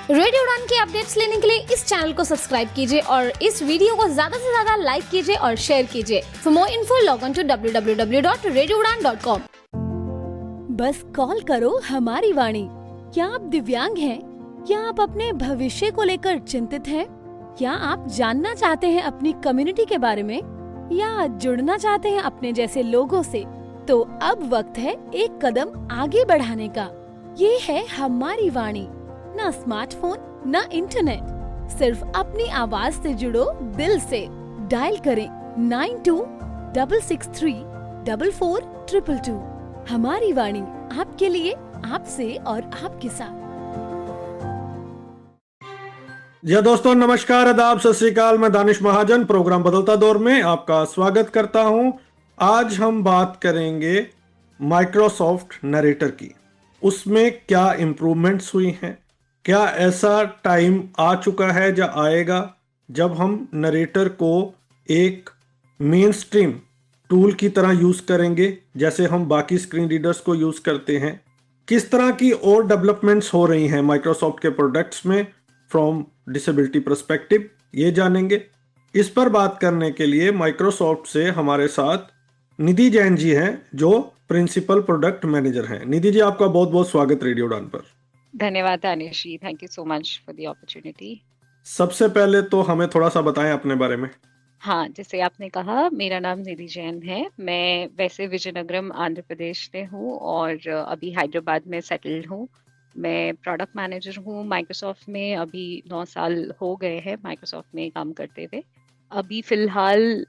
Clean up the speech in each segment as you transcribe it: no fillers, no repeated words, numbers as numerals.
Radio उड़ान की updates लेने के लिए इस चैनल को सब्सक्राइब कीजिए और इस वीडियो को ज्यादा से ज्यादा लाइक कीजिए और शेयर कीजिए। For more info log on to www.radioudan.com। बस कॉल करो हमारी वाणी। क्या आप दिव्यांग हैं? क्या आप अपने भविष्य को लेकर चिंतित हैं? क्या आप जानना चाहते हैं अपनी कम्युनिटी के बारे में या जुड़ना चाहते हैं अपने जैसे लोगों से? तो अब वक्त है एक कदम आगे बढ़ाने का। ये है हमारी वाणी। ना स्मार्टफोन, ना इंटरनेट, सिर्फ अपनी आवाज से जुड़ो दिल से। डायल करें 9266344222। हमारी वाणी आपके लिए, आपसे और आपके साथ। जी दोस्तों, नमस्कार, आदाब, सत श्री अकाल। मैं दानिश महाजन प्रोग्राम बदलता दौर में आपका स्वागत करता हूं। आज हम बात करेंगे माइक्रोसॉफ्ट नरेटर की। उसमें क्या इम्प्रूवमेंट्स हुई हैं? क्या ऐसा टाइम आ चुका है या आएगा जब हम नरेटर को एक मेन स्ट्रीम टूल की तरह यूज करेंगे जैसे हम बाकी स्क्रीन रीडर्स को यूज करते हैं? किस तरह की और डेवलपमेंट्स हो रही हैं माइक्रोसॉफ्ट के प्रोडक्ट्स में फ्रॉम डिसेबिलिटी पर्सपेक्टिव, ये जानेंगे। इस पर बात करने के लिए माइक्रोसॉफ्ट से हमारे साथ निधि जैन जी हैं, जो प्रिंसिपल प्रोडक्ट मैनेजर हैं। निधि जी, आपका बहुत बहुत स्वागत रेडियो उड़ान पर। धन्यवाद Danish ji, thank you so much for the opportunity. सबसे पहले तो हमें थोड़ा सा बताएं अपने बारे में। हाँ, जैसे आपने कहा, मेरा नाम निधि जैन है। मैं वैसे विजयनगरम आंध्र प्रदेश में हूँ और अभी हैदराबाद में सेटल्ड हूँ। मैं प्रोडक्ट मैनेजर हूँ माइक्रोसॉफ्ट में। अभी 9 साल हो गए हैं माइक्रोसॉफ्ट में काम करते हुए। अभी फिलहाल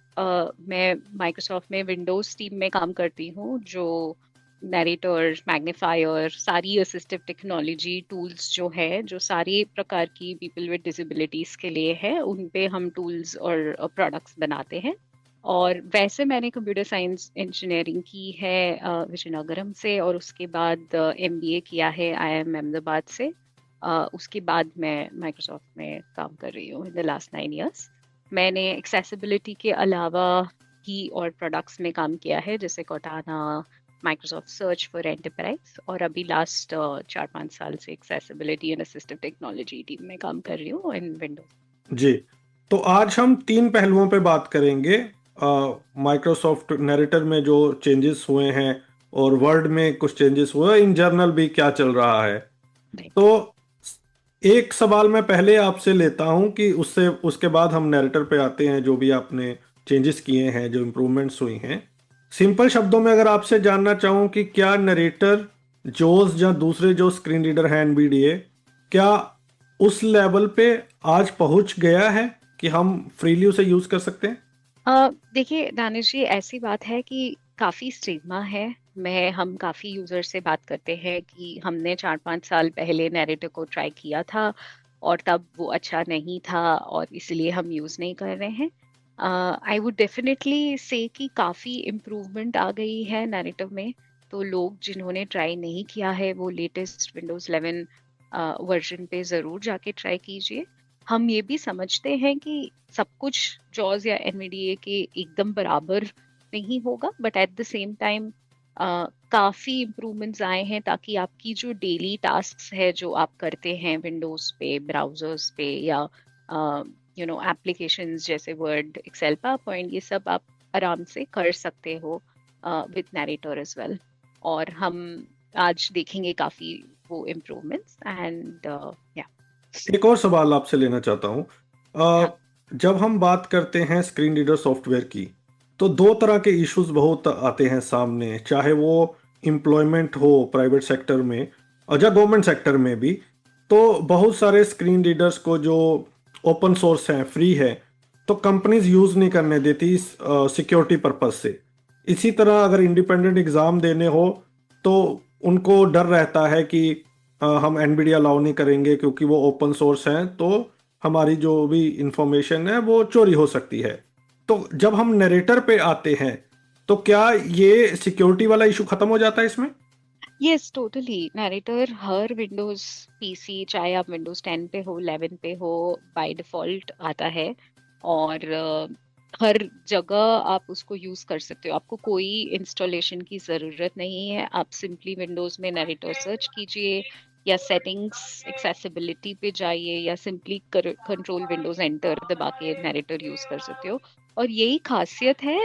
मैं माइक्रोसॉफ्ट में विंडोज टीम में काम करती हूँ, जो नैरेटर, मैग्नीफायर, सारी असिस्टिव टेक्नोलॉजी टूल्स जो है, जो सारे प्रकार की पीपल विद डिसेबिलिटीज के लिए है, उन पे हम टूल्स और प्रोडक्ट्स बनाते हैं। और वैसे मैंने कंप्यूटर साइंस इंजीनियरिंग की है विजयनगरम से, और उसके बाद एमबीए किया है आईआईएम अहमदाबाद से। उसके बाद मैं माइक्रोसॉफ्ट में काम कर रही हूँ इन द लास्ट 9 इयर्स। मैंने एक्सेसिबिलिटी के अलावा की और प्रोडक्ट्स में काम किया है, जैसे कोटाना, माइक्रोसॉफ्ट सर्च फॉर एंटरप्राइज, और अभी लास्ट 4-5 साल से accessibility and assistive technology team में काम कर रही हूँ इन विंडोज। जी, तो आज हम 3 पहलुओं पे बात करेंगे। माइक्रोसॉफ्ट नरेटर में जो चेंजेस हुए हैं और वर्ड में कुछ चेंजेस हुए, इन जर्नल भी क्या चल रहा है। तो एक सवाल मैं पहले आपसे लेता हूं कि उससे उसके बाद हम नरेटर पे आते हैं, जो भी आपने चेंजेस किए हैं, जो इम्प्रूवमेंट्स हुई हैं। सिंपल शब्दों में अगर आपसे जानना चाहूं कि क्या नरेटर जोस या दूसरे जो स्क्रीन रीडर हैं एनवीडीए, क्या उस लेवल पे आज पहुंच गया है कि हम फ्रीली उसे यूज कर सकते हैं? देखिए दानिश जी, ऐसी बात है कि काफ़ी स्टिग्मा है। हम काफ़ी यूज़र से बात करते हैं कि हमने 4-5 साल पहले नैरेटर को ट्राई किया था और तब वो अच्छा नहीं था और इसलिए हम यूज़ नहीं कर रहे हैं। आई वुड डेफिनेटली से कि काफ़ी इम्प्रूवमेंट आ गई है नैरेटिव में। तो लोग जिन्होंने ट्राई नहीं किया है, वो लेटेस्ट विंडोज़ 11 वर्जन पे ज़रूर जाके ट्राई कीजिए। हम ये भी समझते हैं कि सब कुछ जॉज या एनवीडीए के एकदम बराबर नहीं होगा, but at the same time काफ़ी इम्प्रूवमेंट्स आए हैं, ताकि आपकी जो डेली टास्क्स है जो आप करते हैं विंडोज़ पे, ब्राउजर्स पे, या एप्लीकेशंस जैसे वर्ड, एक्सेल, पावरपॉइंट, ये सब आप आराम से कर सकते हो विद नैरेटर एज वेल। और हम आज देखेंगे काफ़ी वो इम्प्रूवमेंट्स एंड या एक और सवाल आपसे लेना चाहता हूं। जब हम बात करते हैं स्क्रीन रीडर सॉफ्टवेयर की, तो 2 तरह के इश्यूज बहुत आते हैं सामने, चाहे वो एम्प्लॉयमेंट हो प्राइवेट सेक्टर में और या गवर्नमेंट सेक्टर में भी। तो बहुत सारे स्क्रीन रीडर्स को जो ओपन सोर्स हैं, फ्री है, तो कंपनीज यूज नहीं करने देती सिक्योरिटी पर्पज से। इसी तरह अगर इंडिपेंडेंट एग्जाम देने हो तो उनको डर रहता है कि हम एनवीडिया अलाउ नहीं करेंगे क्योंकि वो ओपन सोर्स हैं, तो हमारी जो भी इंफॉर्मेशन है वो चोरी हो सकती है। तो जब हम नरेटर पे आते हैं तो क्या ये सिक्योरिटी वाला इशू खत्म हो जाता है इसमें? Yes, totally. नैरेटर हर विंडोज पीसी, चाहे आप विंडोज 10 पे हो, 11 पे हो, बाय डिफॉल्ट आता है। और हर जगह आप उसको यूज कर सकते हो। आपको कोई इंस्टॉलेशन की जरूरत नहीं है। आप सिंपली विंडोज में नैरेटर सर्च कीजिए, या सेटिंग्स एक्सेसिबिलिटी पे जाइए, या सिंपली कंट्रोल विंडोज एंटर दबा के नैरेटर यूज कर सकते हो। और यही खासियत है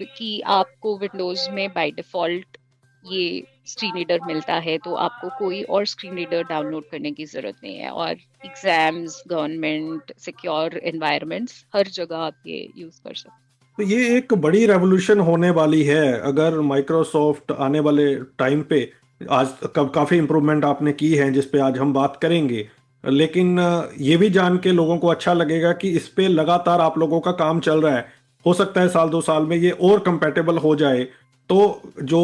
कि आपको विंडोज में बाय डिफॉल्ट ये स्क्रीन रीडर मिलता है, तो आपको कोई और स्क्रीन रीडर डाउनलोड करने की जरूरत नहीं है। और एग्जाम्स, गवर्नमेंट, सिक्योर एनवायरनमेंट्स, हर जगह आप ये यूज कर सकते तो ये एक बड़ी रेवोल्यूशन होने वाली है अगर माइक्रोसॉफ्ट आने वाले टाइम पे। आज काफी इम्प्रूवमेंट आपने की है जिस पे आज हम बात करेंगे। लेकिन ये भी जान के लोगों को अच्छा लगेगा कि इस पे लगातार आप लोगों का काम चल रहा है। हो सकता है साल 2 साल में ये और कंपेटेबल हो जाए। तो जो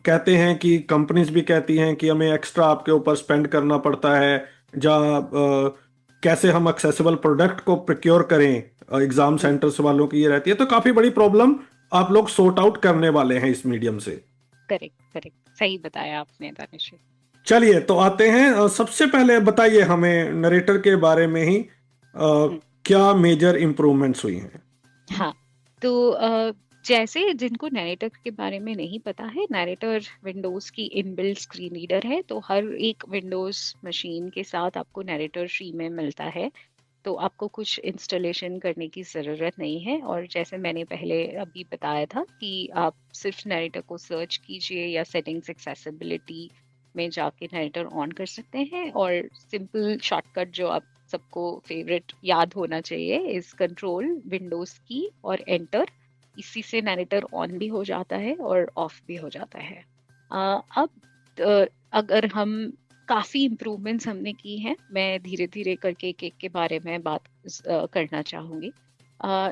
कहते हैं कि कंपनीज भी कहती हैं कि हमें एक्स्ट्रा आपके ऊपर स्पेंड करना पड़ता है, जहाँ कैसे हम एक्सेसिबल प्रोडक्ट को प्रोक्योर करें, एग्जाम हैं। सेंटर्स वालों की ये रहती है। तो काफी बड़ी प्रॉब्लम आप लोग सॉर्ट आउट करने वाले हैं इस मीडियम से। करेक्ट, करेक्ट, सही बताया आपने दानिश। चलिए तो आते हैं, सबसे पहले बताइए हमें नरेटर के बारे में ही, हम्म, क्या मेजर इम्प्रूवमेंट्स हुई हैं। हाँ। तो जैसे जिनको नैरेटर के बारे में नहीं पता है, नैरेटर विंडोज की इनबिल्ट स्क्रीन रीडर है। तो हर एक विंडोज मशीन के साथ आपको नैरेटर फ्री में मिलता है। तो आपको कुछ इंस्टॉलेशन करने की ज़रूरत नहीं है। और जैसे मैंने पहले अभी बताया था कि आप सिर्फ नैरेटर को सर्च कीजिए या सेटिंग्स एक्सेसिबिलिटी में जाके नैरेटर ऑन कर सकते हैं। और सिंपल शॉर्टकट जो आप सबको फेवरेट याद होना चाहिए इस कंट्रोल विंडोज की और एंटर, इसी से नैरेटर ऑन भी हो जाता है और ऑफ भी हो जाता है। अब अगर हम काफी इम्प्रूवमेंट्स हमने की हैं, मैं धीरे धीरे करके एक एक के बारे में बात करना चाहूंगी।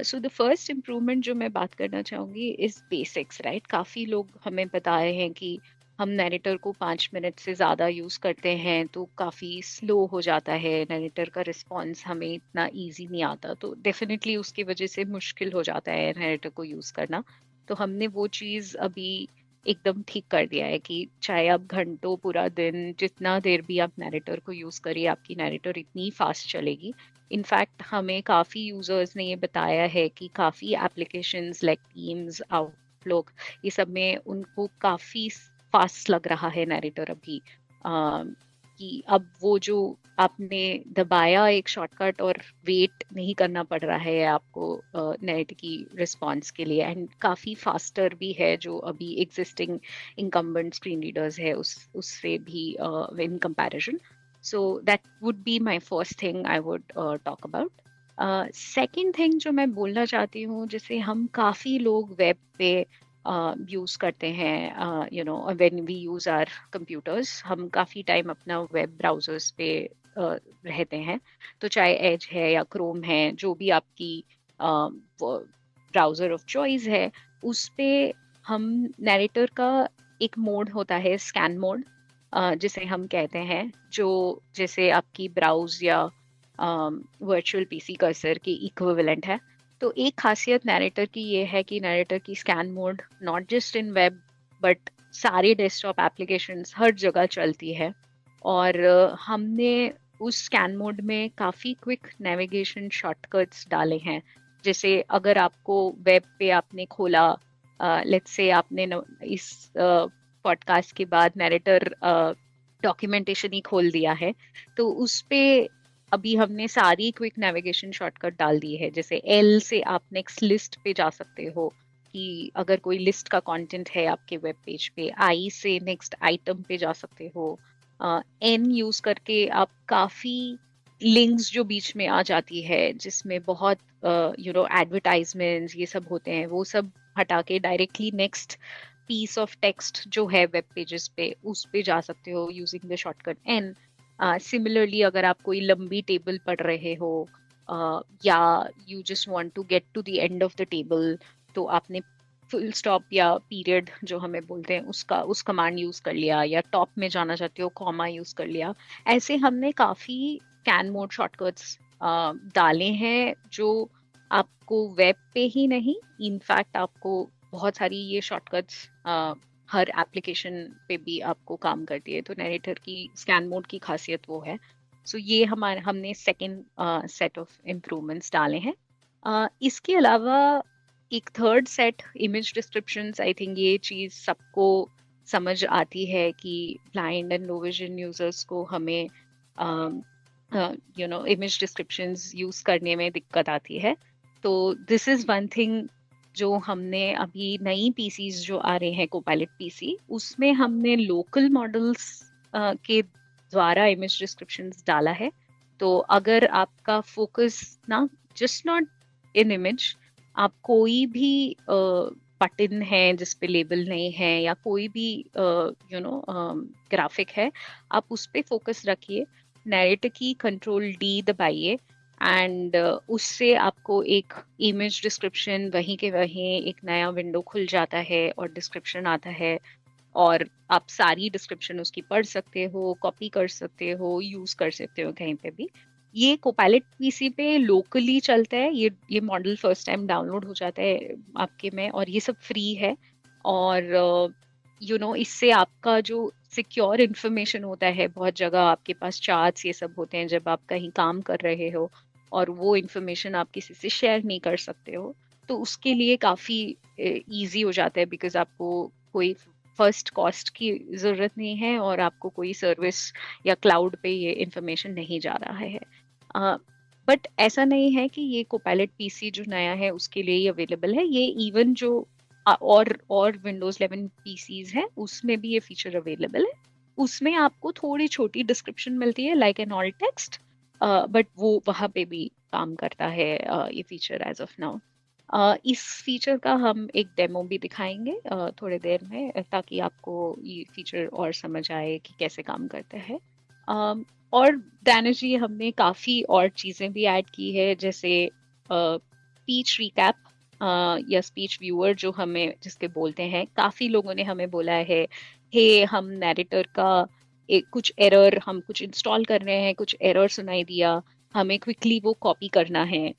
सो द फर्स्ट इम्प्रूवमेंट जो मैं बात करना चाहूंगी इज बेसिक्स, राइट। काफी लोग हमें बताए हैं कि हम नैरेटर को 5 मिनट से ज़्यादा यूज़ करते हैं तो काफ़ी स्लो हो जाता है, नैरेटर का रिस्पॉन्स हमें इतना इजी नहीं आता, तो डेफिनेटली उसकी वजह से मुश्किल हो जाता है नैरेटर को यूज़ करना। तो हमने वो चीज़ अभी एकदम ठीक कर दिया है कि चाहे आप घंटों, पूरा दिन, जितना देर भी आप नैरेटर को यूज़ करिए, आपकी नैरेटर इतनी फास्ट चलेगी। इनफैक्ट हमें काफ़ी यूज़र्स ने ये बताया है कि काफ़ी एप्लीकेशंस लाइक टीम्स, आउटलुक, ये सब में उनको काफ़ी फास्ट लग रहा है नैरेटर अभी। कि अब वो जो आपने दबाया एक शॉर्टकट और वेट नहीं करना पड़ रहा है आपको नेट की रिस्पॉन्स के लिए, एंड काफ़ी फास्टर भी है जो अभी एग्जिस्टिंग इनकम्बेंट स्क्रीन रीडर्स है उससे भी in comparison. So that would be my first thing I would talk about. Second thing जो मैं बोलना चाहती हूँ, जैसे हम काफ़ी लोग वेब पे यूज़ करते हैं, when we use our computers, हम काफ़ी टाइम अपना वेब ब्राउजर्स पे रहते हैं। तो चाहे एज है या क्रोम है, जो भी आपकी ब्राउज़र ऑफ चॉइस है, उस पे हम नैरेटर का एक मोड होता है, स्कैन मोड, जिसे हम कहते हैं, जो जैसे आपकी ब्राउज या वर्चुअल पीसी कर्सर की इक्विवेलेंट है। तो एक खासियत नैरेटर की ये है कि नैरेटर की scan mode not just in web but सारे डेस्कटॉप एप्लीकेशंस हर जगह चलती है। और हमने उस स्कैन मोड में काफ़ी क्विक नेविगेशन शॉर्टकट्स डाले हैं। जैसे अगर आपको वेब पे आपने खोला, लेट्स से आपने इस पॉडकास्ट के बाद नैरेटर डॉक्यूमेंटेशन ही खोल दिया है, तो उस पे अभी हमने सारी क्विक नेविगेशन शॉर्टकट डाल दी है। जैसे एल से आप नेक्स्ट लिस्ट पे जा सकते हो, कि अगर कोई लिस्ट का कंटेंट है आपके वेब पेज पे, आई से नेक्स्ट आइटम पे जा सकते हो। एन यूज करके आप काफी लिंक्स जो बीच में आ जाती है जिसमें बहुत एडवर्टाइजमेंट्स ये सब होते हैं, वो सब हटा के directly next piece of text जो है वेब पेजेस पे, उस पे जा सकते हो using the shortcut N. Similarly अगर आप कोई लंबी टेबल पढ़ रहे हो, या you just want to get to the end of the table, तो आपने फुल स्टॉप या पीरियड जो हमें बोलते हैं उस कमांड यूज कर लिया, या टॉप में जाना चाहते हो कॉमा यूज कर लिया। ऐसे हमने काफी स्कैन मोड शॉर्टकट्स डाले हैं जो आपको वेब पे ही नहीं, इनफैक्ट आपको बहुत सारी ये शॉर्टकट्स हर एप्लीकेशन पे भी आपको काम करती है। तो नैरेटर की स्कैन मोड की खासियत वो है। सो ये हमने सेकंड सेट ऑफ इम्प्रूवमेंट्स डाले हैं। इसके अलावा एक third set, image descriptions, I think ये चीज़ सबको समझ आती है कि blind and low vision users को हमें इमेज डिस्क्रिप्शंस यूज करने में दिक्कत आती है। तो दिस इज वन थिंग जो हमने अभी नई पीसीज जो आ रहे हैं कोपायलट पीसी, उसमें हमने लोकल मॉडल्स के द्वारा इमेज डिस्क्रिप्शंस डाला है। तो अगर आपका फोकस ना जस्ट नॉट इन इमेज, आप कोई भी बटन है जिस पे लेबल नहीं है या कोई भी ग्राफिक है, आप उस पे फोकस रखिए, नैरेटर की कंट्रोल डी दबाइए एंड उससे आपको एक इमेज डिस्क्रिप्शन वहीं के वहीं एक नया विंडो खुल जाता है और डिस्क्रिप्शन आता है, और आप सारी डिस्क्रिप्शन उसकी पढ़ सकते हो, कॉपी कर सकते हो, यूज कर सकते हो कहीं पे भी। ये कोपायलट पीसी पे लोकली चलता है, ये मॉडल फर्स्ट टाइम डाउनलोड हो जाता है आपके में, और ये सब फ्री है। और इससे आपका जो सिक्योर इंफॉर्मेशन होता है, बहुत जगह आपके पास चार्ट्स ये सब होते हैं जब आप कहीं काम कर रहे हो और वो इंफॉर्मेशन आप किसी से शेयर नहीं कर सकते हो, तो उसके लिए काफी इजी हो जाता है, बिकॉज आपको कोई फर्स्ट कॉस्ट की जरूरत नहीं है और आपको कोई सर्विस या क्लाउड पे ये इंफॉर्मेशन नहीं जा रहा है। बट ऐसा नहीं है कि ये कोपायलट पीसी जो नया है उसके लिए ही अवेलेबल है, ये इवन जो और विंडोज 11 पीसीज है उसमें भी ये फीचर अवेलेबल है। उसमें आपको थोड़ी छोटी डिस्क्रिप्शन मिलती है like an alt text, but वो वहां पे भी काम करता है ये फीचर एज ऑफ नाउ। इस फीचर का हम एक डेमो भी दिखाएंगे थोड़ी देर में, ताकि आपको ये फीचर और समझ आए कि कैसे काम करता है। और दानिश जी, हमने काफी और चीजें भी ऐड की है, जैसे स्पीच रिकैप या स्पीच व्यूअर जो हमें जिसके बोलते हैं। काफी लोगों ने हमें बोला है, हे हम नैरेटर का कुछ एरर, हम कुछ इंस्टॉल कर रहे हैं, कुछ एरर सुनाई दिया, हमें क्विकली वो कॉपी करना है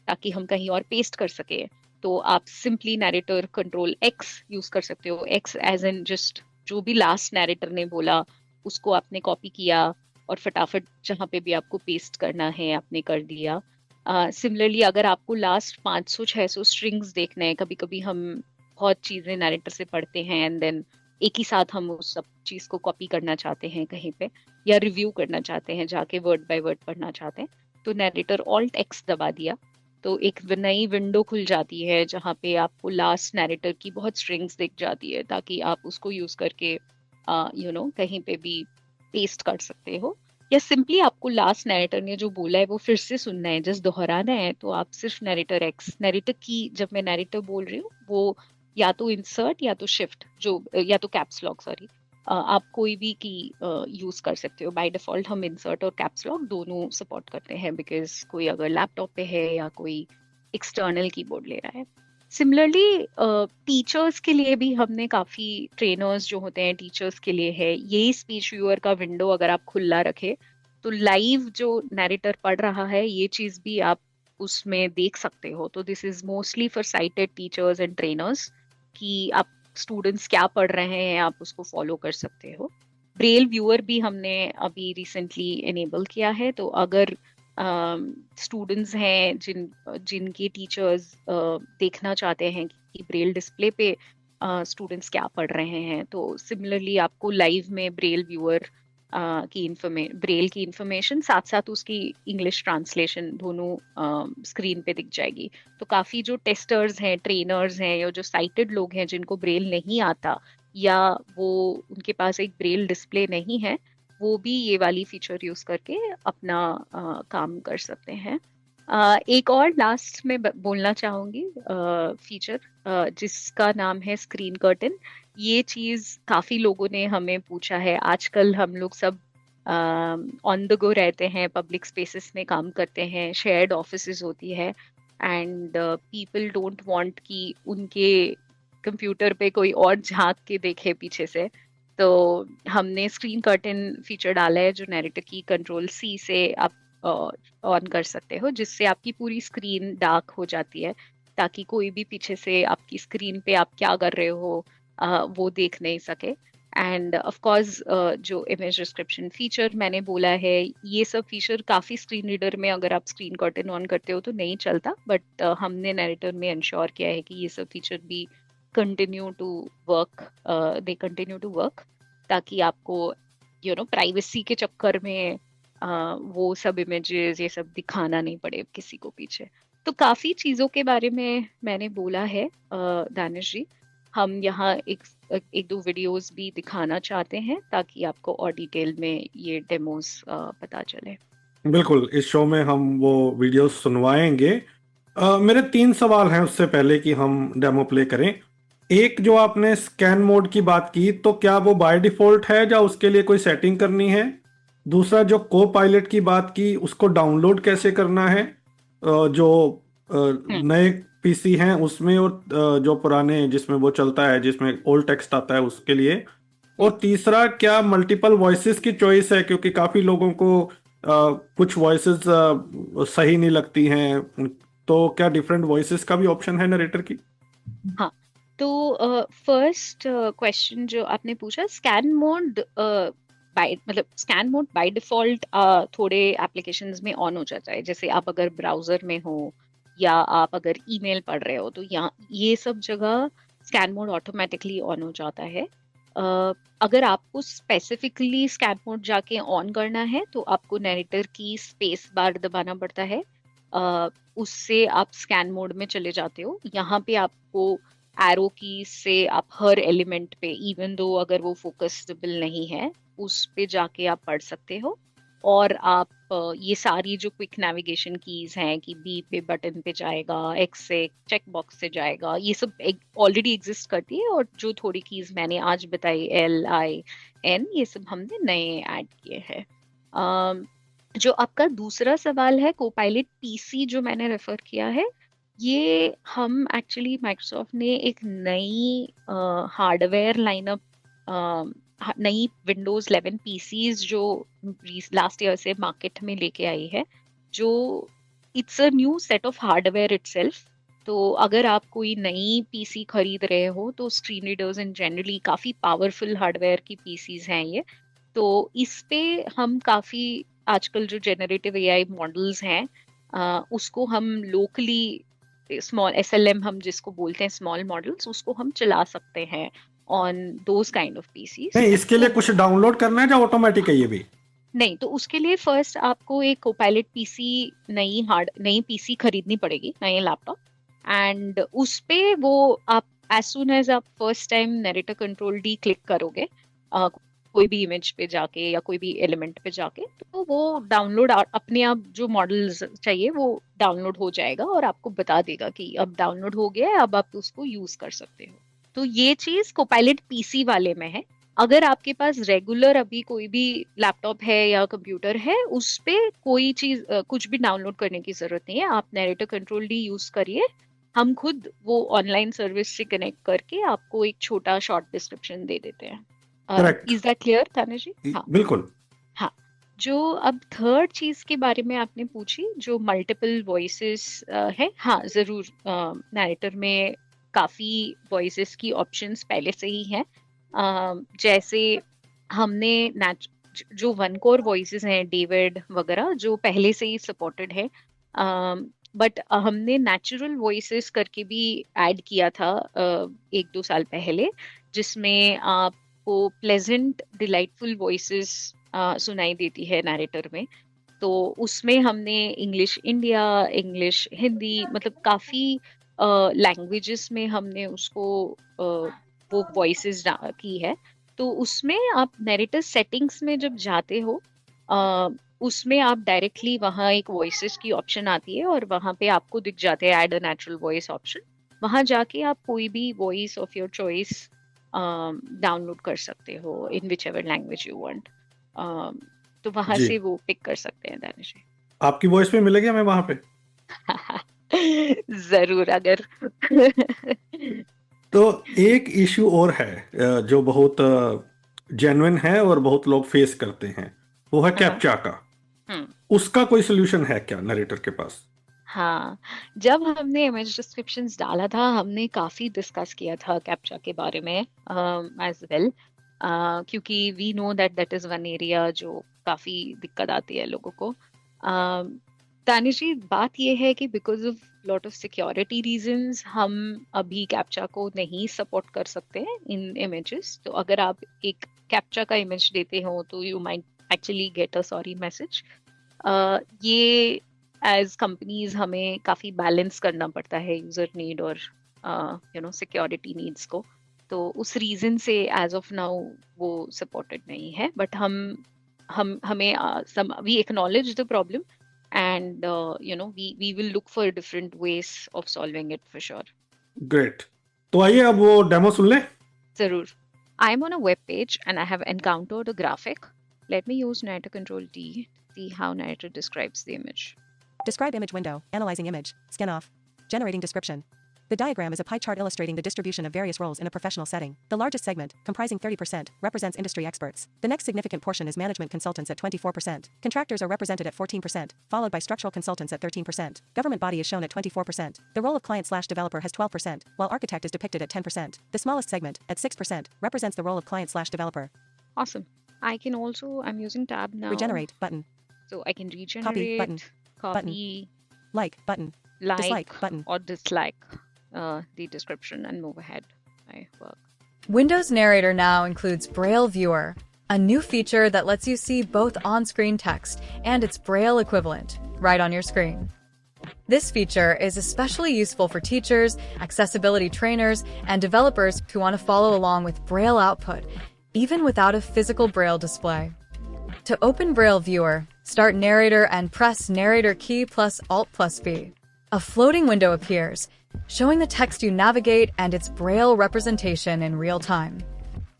ताकि हम कहीं और पेस्ट कर सके। तो आप simply narrator control x use कर सकते हो, एक्स एज इन जस्ट जो भी लास्ट नैरेटर ने बोला उसको आपने कॉपी किया और फटाफट जहाँ पे भी आपको पेस्ट करना है आपने कर दिया। सिमिलरली अगर आपको लास्ट 500-600 स्ट्रिंग्स देखना है, कभी कभी हम बहुत चीजें नैरेटर से पढ़ते हैं एंड देन एक ही साथ हम उस सब चीज को कॉपी करना चाहते हैं कहीं पे, या रिव्यू करना चाहते हैं जाके, वर्ड बाय वर्ड पढ़ना चाहते हैं, तो नैरेटर ऑल्ट एक्स दबा दिया तो एक नई विंडो खुल जाती है जहाँ पे आपको लास्ट नैरेटर की बहुत स्ट्रिंग्स दिख जाती है, ताकि आप उसको यूज करके कहीं पे भी पेस्ट कर सकते हो। या सिंपली आपको लास्ट नैरेटर ने जो बोला है वो फिर से सुनना है, जस्ट दोहराना है, तो आप सिर्फ नैरेटर एक्स, नैरेटर की जब मैं नैरेटर बोल रही हूँ वो या तो इंसर्ट या तो शिफ्ट या तो कैप्स लॉक, सॉरी, आप कोई भी की यूज कर सकते हो। बाय डिफॉल्ट हम इंसर्ट और कैप्स लॉक दोनों सपोर्ट करते हैं, बिकॉज कोई अगर लैपटॉप पे है या कोई एक्सटर्नल कीबोर्ड ले रहा है। सिमिलरली टीचर्स के लिए भी हमने काफी, ट्रेनर्स जो होते हैं टीचर्स के लिए है, यही स्पीच व्यूअर का विंडो अगर आप खुला रखे तो लाइव जो नैरेटर पढ़ रहा है ये चीज भी आप उसमें देख सकते हो। तो this is mostly for sighted teachers and trainers, कि आप स्टूडेंट्स क्या पढ़ रहे हैं आप उसको फॉलो कर सकते हो। ब्रेल व्यूअर भी हमने अभी रिसेंटली इनेबल किया है, तो अगर स्टूडेंट्स हैं जिनके टीचर्स देखना चाहते हैं कि ब्रेल डिस्प्ले पे स्टूडेंट्स क्या पढ़ रहे हैं, तो सिमिलरली आपको लाइव में ब्रेल व्यूअर ब्रेल की इंफॉर्मेशन साथ साथ उसकी इंग्लिश ट्रांसलेशन दोनों स्क्रीन पे दिख जाएगी। तो काफी जो टेस्टर्स हैं, ट्रेनर्स हैं, या जो साइटेड लोग हैं जिनको ब्रेल नहीं आता या वो उनके पास एक ब्रेल डिस्प्ले नहीं है, वो भी ये वाली फीचर यूज करके अपना काम कर सकते हैं। एक और लास्ट में बोलना चाहूंगी फीचर जिसका नाम है स्क्रीन कर्टन। ये चीज काफी लोगों ने हमें पूछा है। आजकल हम लोग सब ऑन द गो रहते हैं, पब्लिक स्पेसेस में काम करते हैं, शेयर्ड ऑफिसेज होती है, एंड पीपल डोंट वांट कि उनके कंप्यूटर पे कोई और झांक के देखे पीछे से। तो हमने स्क्रीन कर्टन फीचर डाला है जो नैरेटर की कंट्रोल सी से आप ऑन कर सकते हो, जिससे आपकी पूरी स्क्रीन डार्क हो जाती है, ताकि कोई भी पीछे से आपकी स्क्रीन पे आप क्या कर रहे हो वो देख नहीं सके। एंड ऑफ कोर्स जो इमेज डिस्क्रिप्शन फीचर मैंने बोला है, ये सब फीचर काफी स्क्रीन रीडर में अगर आप स्क्रीन कर्टन ऑन करते हो तो नहीं चलता, बट हमने नैरेटर में इंश्योर किया है कि ये सब फीचर भी कंटिन्यू टू वर्क, ताकि आपको प्राइवेसी के चक्कर में वो सब इमेजेस ये सब दिखाना नहीं पड़े किसी को पीछे। तो काफी चीजों के बारे में मैंने बोला है दानिश जी। हम यहाँ एक दो वीडियोस भी दिखाना चाहते हैं ताकि आपको और डिटेल में ये डेमोस पता चले। बिल्कुल, इस शो में हम वो वीडियोस सुनवाएंगे। मेरे 3 सवाल हैं उससे पहले कि हम डेमो प्ले करें। एक, जो आपने स्कैन मोड की बात की, तो क्या वो बाय डिफॉल्ट है या उसके लिए कोई सेटिंग करनी है? दूसरा, जो को पायलट की बात की, उसको डाउनलोड कैसे करना है? जो नए पीसी हैं उसमें, और जो पुराने जिसमें वो चलता है, जिसमें ओल्ड टेक्स्ट आता है, उसके लिए। और तीसरा, क्या मल्टीपल वॉइसेस की चॉइस है? क्योंकि काफी लोगों को कुछ वॉइसेस सही नहीं लगती हैं, तो क्या डिफरेंट वॉइसेस का भी ऑप्शन है नरेटर की? हाँ, तो फर्स्ट क्वेश्चन जो आपने पूछा, scan mode scan mode by default थोड़े एप्लीकेशंस में ऑन हो जाता है। जैसे आप अगर ब्राउजर में हो या आप अगर ईमेल पढ़ रहे हो, तो यहाँ ये सब जगह स्कैन मोड ऑटोमेटिकली ऑन हो जाता है। अगर आपको स्पेसिफिकली स्कैन मोड जाके ऑन करना है तो आपको नैरेटर की स्पेस बार दबाना पड़ता है। उससे आप स्कैन मोड में चले जाते हो। यहाँ पे आपको एरो की से आप हर एलिमेंट पे, इवन दो अगर वो फोकसेबल नहीं है, उस पे जाके आप पढ़ सकते हो। और आप ये सारी जो क्विक नेविगेशन कीज हैं कि बी पे बटन पे जाएगा, एक्स से चेक बॉक्स से जाएगा, ये सब ऑलरेडी एग्जिस्ट करती है। और जो थोड़ी कीज मैंने आज बताई, LIN, ये सब हमने नए ऐड किए हैं। जो आपका दूसरा सवाल है, कोपायलट पीसी जो मैंने रेफर किया है, ये हम एक्चुअली माइक्रोसॉफ्ट ने एक नई हार्डवेयर लाइनअप, नई विंडोज 11 पीसीज जो लास्ट ईयर से मार्केट में लेके आई है, जो it's a new set of hardware itself. तो अगर आप कोई नई पीसी खरीद रहे हो, तो स्क्रीन रीडर्स इन जनरली काफी पावरफुल हार्डवेयर की पीसीज हैं ये। तो इस पे हम काफी आजकल जो जेनरेटिव एआई मॉडल्स हैं, उसको हम लोकली स्मॉल SLM हम जिसको बोलते हैं, स्मॉल मॉडल्स, उसको हम चला सकते हैं on those kind of PCs. नहीं, इसके लिए कुछ डाउनलोड करना है या ऑटोमेटिक है ये भी? नहीं, तो उसके लिए फर्स्ट आपको एक कोपायलट पीसी, नई पीसी खरीदनी पड़ेगी, नए लैपटॉप। एंड उस पे वो आप एज सुन एज आप first time narrator control D click करोगे, कोई भी इमेज पे जाके या कोई भी एलिमेंट पे जाके, तो वो डाउनलोड अपने आप जो मॉडल्स चाहिए वो डाउनलोड हो जाएगा और आपको बता देगा कि अब डाउनलोड हो गया है, अब आप उसको यूज कर सकते हो। तो ये चीज कोपायलट पीसी वाले में है। अगर आपके पास रेगुलर अभी कोई भी लैपटॉप है या कंप्यूटर है, उस पे कोई चीज कुछ भी डाउनलोड करने की जरूरत नहीं है। आप नैरेटर कंट्रोल D यूज करिए, हम खुद वो ऑनलाइन सर्विस से कनेक्ट करके आपको एक छोटा शॉर्ट डिस्क्रिप्शन दे देते हैं। Correct. Is that clear Tanish ji? हाँ, बिल्कुल। हाँ। जो अब थर्ड चीज के बारे में आपने पूछी, जो मल्टीपल वॉइसेस है, हाँ जरूर, नैरेटर में काफी वॉइसेस की ऑप्शंस पहले से ही हैं। जैसे हमने जो वन कोर वॉइसेस हैं, डेविड वगैरह, जो पहले से ही सपोर्टेड है। बट हमने नेचुरल वॉइसेस करके भी ऐड किया था 1-2 साल पहले, जिसमें आपको प्लेजेंट डिलाइटफुल वॉइसेस सुनाई देती है नैरेटर में। तो उसमें हमने इंग्लिश इंडिया, इंग्लिश हिंदी, मतलब काफी लैंग्वेजेस में हमने उसको वो वॉइसेस की है। तो उसमें आप नैरेटर सेटिंग्स में जब जाते हो, उसमें आप डायरेक्टली वहाँ एक वॉइसेस की ऑप्शन आती है और वहाँ पे आपको दिख जाते हैं add a natural voice option. वहाँ जाके आप कोई भी voice of your choice download कर सकते हो in whichever language you want. तो वहाँ जी। से वो पिक कर सकते हैं दानिश जी। आपकी वॉइस पे मिलेगी हमें वहां पे? जरूर, अगर तो एक इशू और है जो बहुत जेन्युइन है और बहुत लोग फेस करते हैं, वो है कैप्चा का। उसका कोई सोल्यूशन है क्या नरेटर के पास? हाँ, जब हमने इमेज डिस्क्रिप्शंस डाला था, हमने काफी डिस्कस किया था कैप्चा के बारे में एज वेल, क्योंकि we know that is one area जो काफी दिक्कत आती है लोगों को। दानिश जी, बात ये है कि because of lot of security reasons हम अभी कैप्चा को नहीं सपोर्ट कर सकते हैं इन इमेजेस। तो अगर आप एक कैप्चा का इमेज देते हो तो you might actually get a sorry message. ये एज कंपनीज हमें काफी बैलेंस करना पड़ता है यूजर नीड और सिक्योरिटी नीड्स को। तो उस रीजन से एज ऑफ नाउ वो सपोर्टेड नहीं है, बट हम हमें we acknowledge the problem and we will look for different ways of solving it for sure. Great. तो आइए अब वो डेमो सुन लें। Zarur. I am on a web page and I have encountered a graphic. Let me use narrator control D to see how narrator describes the image. Describe image window, analyzing image, scan off, generating description. The diagram is a pie chart illustrating the distribution of various roles in a professional setting. The largest segment, comprising 30%, represents industry experts. The next significant portion is management consultants at 24%. Contractors are represented at 14%, followed by structural consultants at 13%. Government body is shown at 24%. The role of client/developer has 12%, while architect is depicted at 10%. The smallest segment, at 6%, represents the role of client/developer. Awesome. I'm using tab now. Regenerate button. So I can regenerate, button. copy, Like button. like, Dislike button. or dislike the description and move ahead. My work. Windows Narrator now includes Braille Viewer, a new feature that lets you see both on-screen text and its Braille equivalent right on your screen. This feature is especially useful for teachers, accessibility trainers, and developers who want to follow along with Braille output, even without a physical Braille display. To open Braille Viewer, start Narrator and press Narrator key plus Alt plus V. A floating window appears, showing the text you navigate and its Braille representation in real time.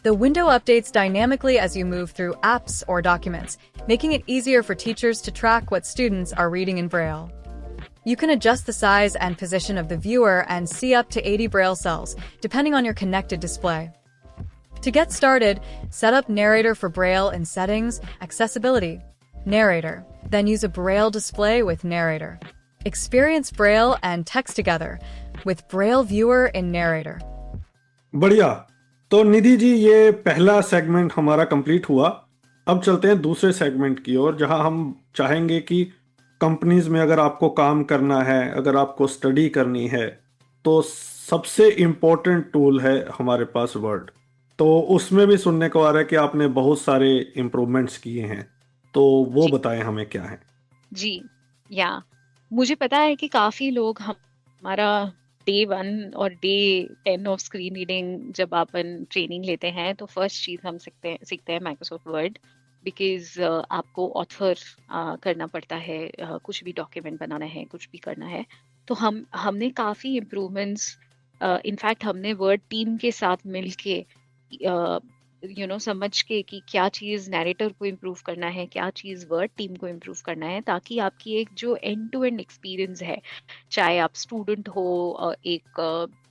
The window updates dynamically as you move through apps or documents, making it easier for teachers to track what students are reading in Braille. You can adjust the size and position of the viewer and see up to 80 Braille cells, depending on your connected display. To get started, set up Narrator for Braille in Settings, Accessibility, Narrator, then use a Braille display with Narrator. Experience Braille and text together with Braille Viewer in Narrator. बढ़िया। तो निधि जी, ये पहला segment हमारा complete हुआ। अब चलते हैं दूसरे सेगमेंट की ओर, जहां हम चाहेंगे कि कंपनीज में अगर आपको काम करना है, अगर आपको स्टडी करनी है, तो सबसे इम्पोर्टेंट टूल है हमारे पास वर्ड। तो उसमें भी सुनने को आ रहा है कि आपने बहुत सारे इम्प्रूवमेंट्स किए हैं, तो वो जी। बताएं हमें क्या है। जी, या मुझे पता है कि काफी लोग हमारा डे 1 और डे 10 ऑफ स्क्रीन रीडिंग जब अपन ट्रेनिंग लेते हैं तो फर्स्ट चीज हम सीखते हैं माइक्रोसॉफ्ट वर्ड, बिकॉज आपको ऑथर करना पड़ता है, कुछ भी डॉक्यूमेंट बनाना है, कुछ भी करना है। तो हमने काफी इम्प्रूवमेंट्स, इनफैक्ट हमने वर्ड टीम के साथ मिलके समझ के कि क्या चीज नैरेटर को इम्प्रूव करना है, क्या चीज वर्ड टीम को इम्प्रूव करना है, ताकि आपकी एक जो एंड टू एंड एक्सपीरियंस है, चाहे आप स्टूडेंट हो, एक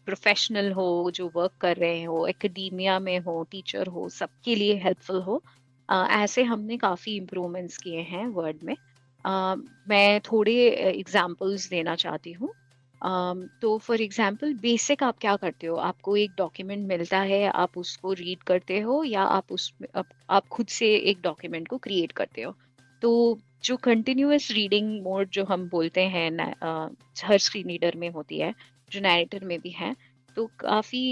प्रोफेशनल हो जो वर्क कर रहे हो, एकेडमिया में हो, टीचर हो, सबके लिए हेल्पफुल हो। ऐसे हमने काफी इम्प्रूवमेंट्स किए हैं वर्ड में। मैं थोड़े एग्जांपल्स देना चाहती हूँ। तो फॉर एग्जांपल बेसिक आप क्या करते हो, आपको एक डॉक्यूमेंट मिलता है, आप उसको रीड करते हो या आप खुद से एक डॉक्यूमेंट को क्रिएट करते हो। तो जो कंटिन्यूअस रीडिंग मोड जो हम बोलते हैं हर स्क्रीन रीडर में होती है, जो नैरेटर में भी है, तो काफ़ी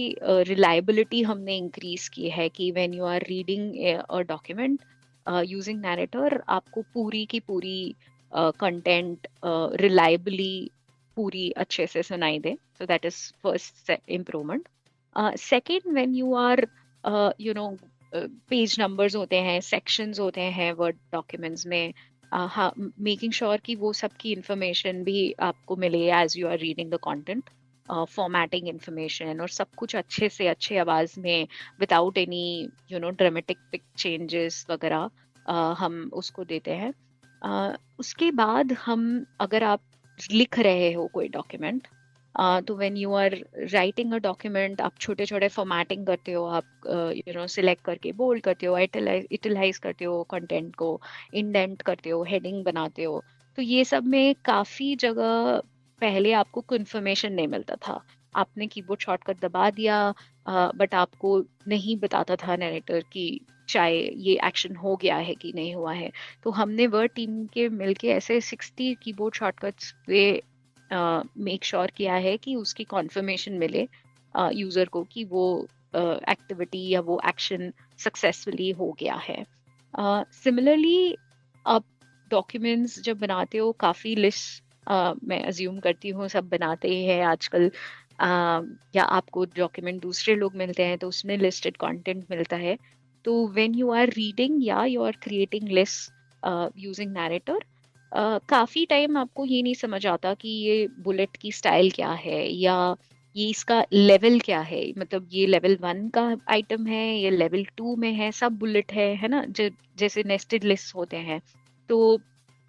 रिलायबिलिटी हमने इंक्रीज की है कि when you are reading a document using narrator, आपको पूरी की पूरी कंटेंट रिलायबली पूरी अच्छे से सुनाई दे। So that is first improvement. Second, when you are page numbers होते हैं, सेक्शंस होते हैं वर्ड डॉक्यूमेंट्स में, मेकिंग श्योर कि वो सबकी इंफॉर्मेशन भी आपको मिले as you are reading the content, formatting information और सब कुछ अच्छे से अच्छे आवाज में विदाउट एनी ड्रामेटिक चेंजेस वगैरह हम उसको देते हैं। उसके बाद हम, अगर आप लिख रहे हो कोई डॉक्यूमेंट, तो when you are writing a document, आप छोटे छोटे फॉर्मेटिंग करते हो, आप सिलेक्ट करके बोल्ड करते हो, इटलाइज करते हो कंटेंट को, इंडेंट करते हो, हेडिंग बनाते हो। तो ये सब में काफ़ी जगह पहले आपको कन्फर्मेशन नहीं मिलता था, आपने कीबोर्ड शॉर्टकट दबा दिया, बट आपको नहीं बताता था नैरेटर कि चाहे ये एक्शन हो गया है कि नहीं हुआ है। तो हमने वर्ड टीम के मिलके ऐसे 60 कीबोर्ड शॉर्टकट्स पे मेक श्योर किया है कि उसकी कॉन्फर्मेशन मिले यूजर को कि वो एक्टिविटी या वो एक्शन सक्सेसफुली हो गया है। सिमिलरली आप डॉक्यूमेंट्स जब बनाते हो, काफ़ी लिस्ट मैं अज्यूम करती हूँ सब बनाते ही हैं आजकल, या आपको डॉक्यूमेंट दूसरे लोग मिलते हैं तो उसमें लिस्टेड कंटेंट मिलता है। तो व्हेन यू आर रीडिंग या you are creating list using narrator, काफ़ी टाइम आपको ये नहीं समझ आता कि ये बुलेट की स्टाइल क्या है या ये इसका लेवल क्या है। मतलब ये लेवल 1 का आइटम है, ये लेवल 2 में है, सब बुलेट है ना, जैसे नेस्टेड लिस्ट होते हैं। तो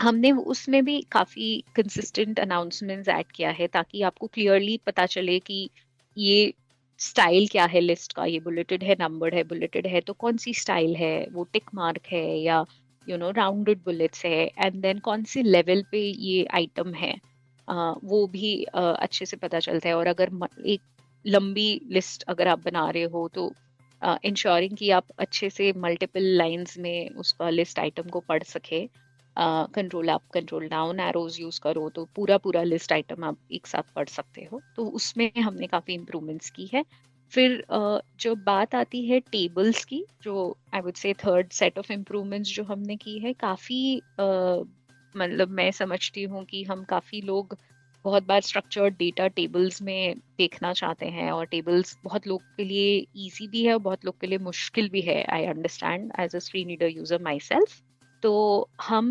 हमने उसमें भी काफ़ी कंसिस्टेंट अनाउंसमेंट्स ऐड किया है ताकि आपको क्लियरली पता चले कि ये स्टाइल क्या है लिस्ट का, ये बुलेटेड है, नंबर्ड है, बुलेटेड है तो कौन सी स्टाइल है, वो टिक मार्क है या राउंडेड बुलेट्स है, एंड देन कौन सी लेवल पे ये आइटम है, वो भी अच्छे से पता चलता है। और अगर एक लंबी लिस्ट अगर आप बना रहे हो तो इंश्योरिंग कि आप अच्छे से मल्टीपल लाइंस में उसका लिस्ट आइटम को पढ़ सके, control up control down arrows use करो तो पूरा पूरा लिस्ट आइटम आप एक साथ पढ़ सकते हो। तो उसमें हमने काफ़ी इम्प्रूवमेंट्स की है। फिर जो बात आती है टेबल्स की, जो I would say third set of improvements जो हमने की है, काफ़ी मतलब मैं समझती हूँ कि हम काफ़ी लोग बहुत बार स्ट्रक्चर्ड डेटा टेबल्स में देखना चाहते हैं, और टेबल्स बहुत लोग के लिए इजी भी है और बहुत लोग के लिए मुश्किल भी है। I understand as a screen reader user myself. तो हम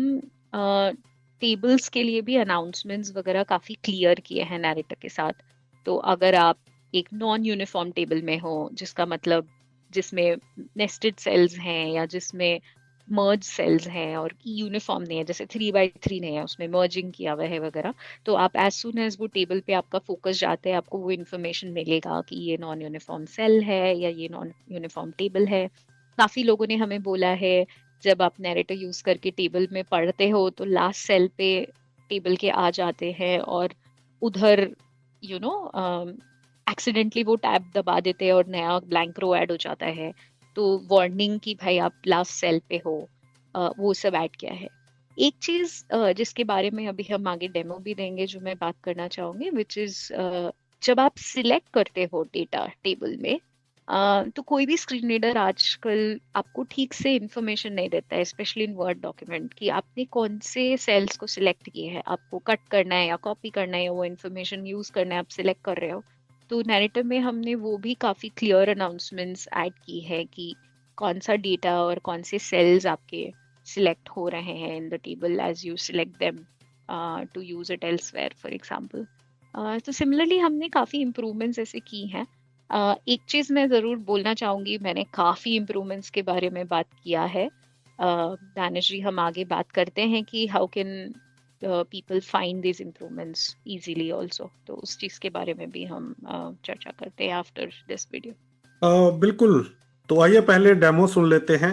टेबल्स के लिए भी अनाउंसमेंट्स वगैरह काफ़ी क्लियर किए हैं नैरेटर के साथ। तो अगर आप एक नॉन यूनिफॉर्म टेबल में हो, जिसका मतलब जिसमें नेस्टेड सेल्स हैं या जिसमें मर्ज सेल्स हैं और यूनिफॉर्म नहीं है, जैसे 3x3 नहीं है, उसमें मर्जिंग किया हुआ है वगैरह, तो आप एज सुन एज वो टेबल पे आपका फोकस जाते हैं, आपको वो इन्फॉर्मेशन मिलेगा कि ये नॉन यूनिफॉर्म सेल है या ये नॉन यूनिफॉर्म टेबल है। काफ़ी लोगों ने हमें बोला है जब आप नैरेटर यूज करके टेबल में पढ़ते हो तो लास्ट सेल पे टेबल के आ जाते हैं और उधर एक्सीडेंटली वो टैब दबा देते हैं और नया ब्लैंक रो ऐड हो जाता है। तो वार्निंग कि भाई आप लास्ट सेल पे हो, वो सब ऐड किया है। एक चीज जिसके बारे में अभी हम आगे डेमो भी देंगे जो मैं बात करना चाहूंगी, विच इज जब आप सिलेक्ट करते हो डेटा टेबल में, तो कोई भी स्क्रीन रीडर आजकल आपको ठीक से इंफॉर्मेशन नहीं देता है, स्पेशली इन वर्ड डॉक्यूमेंट, कि आपने कौन से सेल्स को सिलेक्ट किए हैं, आपको कट करना है या कॉपी करना है या वो इन्फॉर्मेशन यूज करना है, आप सिलेक्ट कर रहे हो। तो नैरेटिव में हमने वो भी काफ़ी क्लियर अनाउंसमेंट्स ऐड की है कि कौन सा डेटा और कौन से सेल्स आपके सिलेक्ट हो रहे हैं in the table as you select them to use it elsewhere for example. तो सिमिलरली हमने काफ़ी इम्प्रूवमेंट्स ऐसे की हैं। एक चीज़ मैं ज़रूर बोलना चाहूँगी, मैंने काफ़ी इम्प्रूवमेंट्स के बारे में बात किया है। दानिश जी, हम आगे बात करते हैं कि how can people find these improvements easily also, तो उस चीज के बारे में भी हम चर्चा करते हैं आफ्टर दिस वीडियो। बिल्कुल, तो आइए पहले डेमो सुन लेते हैं।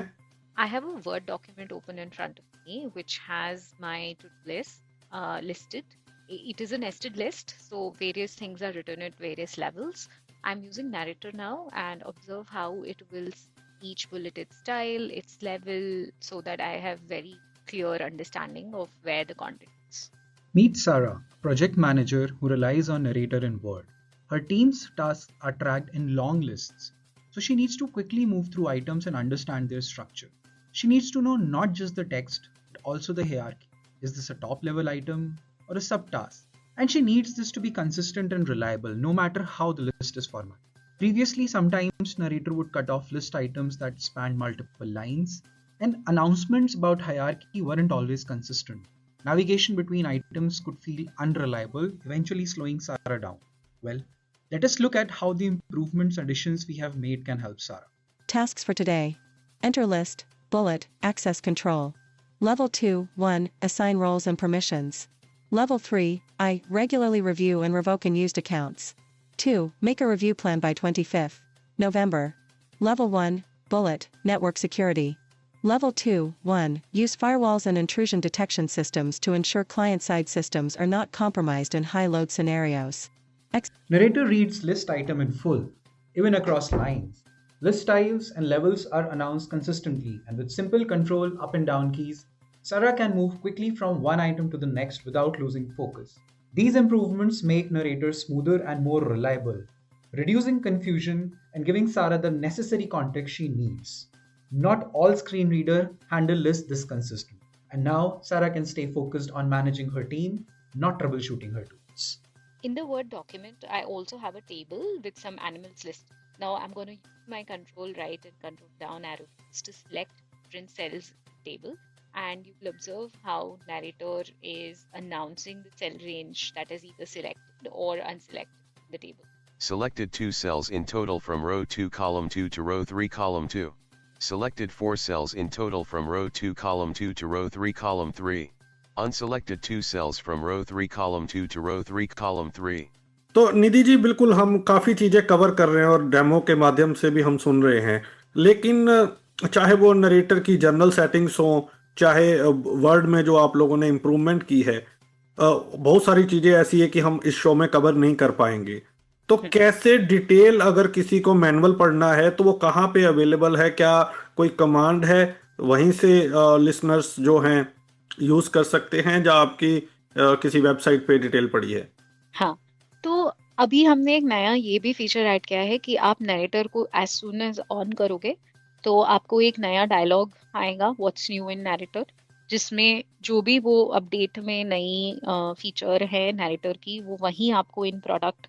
I have a Word document open in front of me which has my to-do list listed. It is a nested list, so various things are written at various levels. I'm using narrator now and observe how it will each bullet its style, its level, so that I have very clear understanding of where the content is. Meet Sarah, project manager who relies on narrator in Word. Her team's tasks are tracked in long lists, so she needs to quickly move through items and understand their structure. She needs to know not just the text, but also the hierarchy. Is this a top-level item or a subtask? And she needs this to be consistent and reliable, no matter how the list is formatted. Previously, sometimes narrator would cut off list items that span multiple lines, and announcements about hierarchy weren't always consistent. Navigation between items could feel unreliable, eventually slowing Sarah down. Well, let us look at how the improvements additions we have made can help Sarah. Tasks for today. Enter list, bullet, access control. Level 2, 1, assign roles and permissions. Level 3, I regularly review and revoke unused accounts. 2, make a review plan by 25th November. Level 1, bullet, network security. Level 2, 1, use firewalls and intrusion detection systems to ensure client-side systems are not compromised in high-load scenarios. Narrator reads list item in full, even across lines. List styles and levels are announced consistently, and with simple control up and down keys, Sarah can move quickly from one item to the next without losing focus. These improvements make narrators smoother and more reliable, reducing confusion and giving Sarah the necessary context she needs. Not all screen readers handle lists this consistent, and now Sarah can stay focused on managing her team, not troubleshooting her tools. In the Word document, I also have a table with some animals list. Now I'm going to use my control right and control down arrow keys to select different cells in the table, and you will observe how narrator is announcing the cell range that is either selected or unselected in the table. Selected 2 cells in total from row 2 column 2 to row 3 column 2. Selected 4 cells in total from row 2 column 2 to row 3 column 3. Unselected 2 cells from row 3 column 2 to row 3 column 3. तो निधि जी, बिल्कुल हम काफ़ी चीज़ें cover कर रहे हैं और demo के माध्यम से भी हम सुन रहे हैं, लेकिन चाहे वो नरेटर की जनरल सेटिंग्स हो, चाहे वर्ड में जो आप लोगों ने इम्प्रूवमेंट की है, बहुत सारी चीज़ें ऐसी है कि हम इस शो में कवर नहीं कर पाएंगे। तो कैसे डिटेल, अगर किसी को मैनुअल पढ़ना है तो वो कहाँ पे अवेलेबल है? क्या कोई कमांड है वहीं से लिसनर्स जो हैं यूज़ कर सकते हैं, या आपकी किसी वेबसाइट पे डिटेल पड़ी है? हाँ, तो अभी हमने एक नया ये भी फीचर ऐड किया है कि आप नरेटर को एज सून एज ऑन करोगे तो आपको एक नया डायलॉग आएगा, व्हाट्स न्यू इन नरेटर, जिसमें जो भी वो अपडेट में नई फीचर है नरेटर की, वो वहीं आपको इन प्रोडक्ट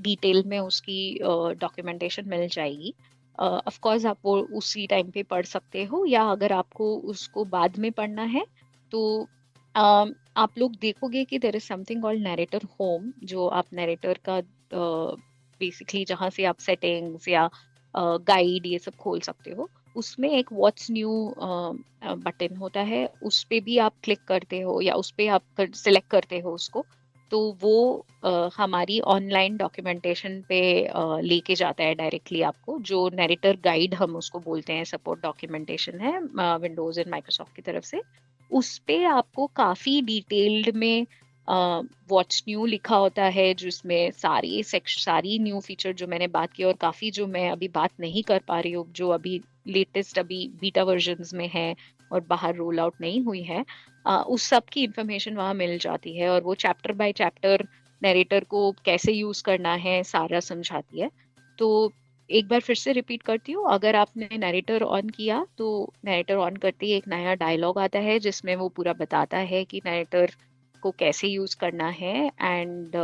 डिटेल में उसकी डॉक्यूमेंटेशन मिल जाएगी। ऑफ कोर्स आप वो उसी टाइम पे पढ़ सकते हो, या अगर आपको उसको बाद में पढ़ना है तो आप लोग देखोगे कि there is something called narrator home, जो आप नरेटर का बेसिकली जहाँ से आप सेटिंग्स या गाइड ये सब खोल सकते हो, उसमें एक व्हाट्स न्यू बटन होता है, उस पे भी आप क्लिक करते हो या उस पे आप सिलेक्ट करते हो उसको, तो वो हमारी ऑनलाइन डॉक्यूमेंटेशन पे लेके जाता है डायरेक्टली आपको, जो नरेटर गाइड हम उसको बोलते हैं, सपोर्ट डॉक्यूमेंटेशन है विंडोज एंड माइक्रोसॉफ्ट की तरफ से। उस पे आपको काफी डिटेल्ड में व्हाट्स न्यू लिखा होता है, जिसमें सारी न्यू फीचर जो मैंने बात की और काफी जो मैं अभी बात नहीं कर पा रही हूँ, जो अभी लेटेस्ट अभी बीटा वर्जन्स में है और बाहर रोल आउट नहीं हुई है, उस सब की इंफॉर्मेशन वहाँ मिल जाती है, और वो चैप्टर बाय चैप्टर नरेटर को कैसे यूज करना है सारा समझाती है। तो एक बार फिर से रिपीट करती हूँ, अगर आपने नरेटर ऑन किया तो नरेटर ऑन करते ही एक नया डायलॉग आता है जिसमें वो पूरा बताता है कि नरेटर को कैसे यूज करना है, एंड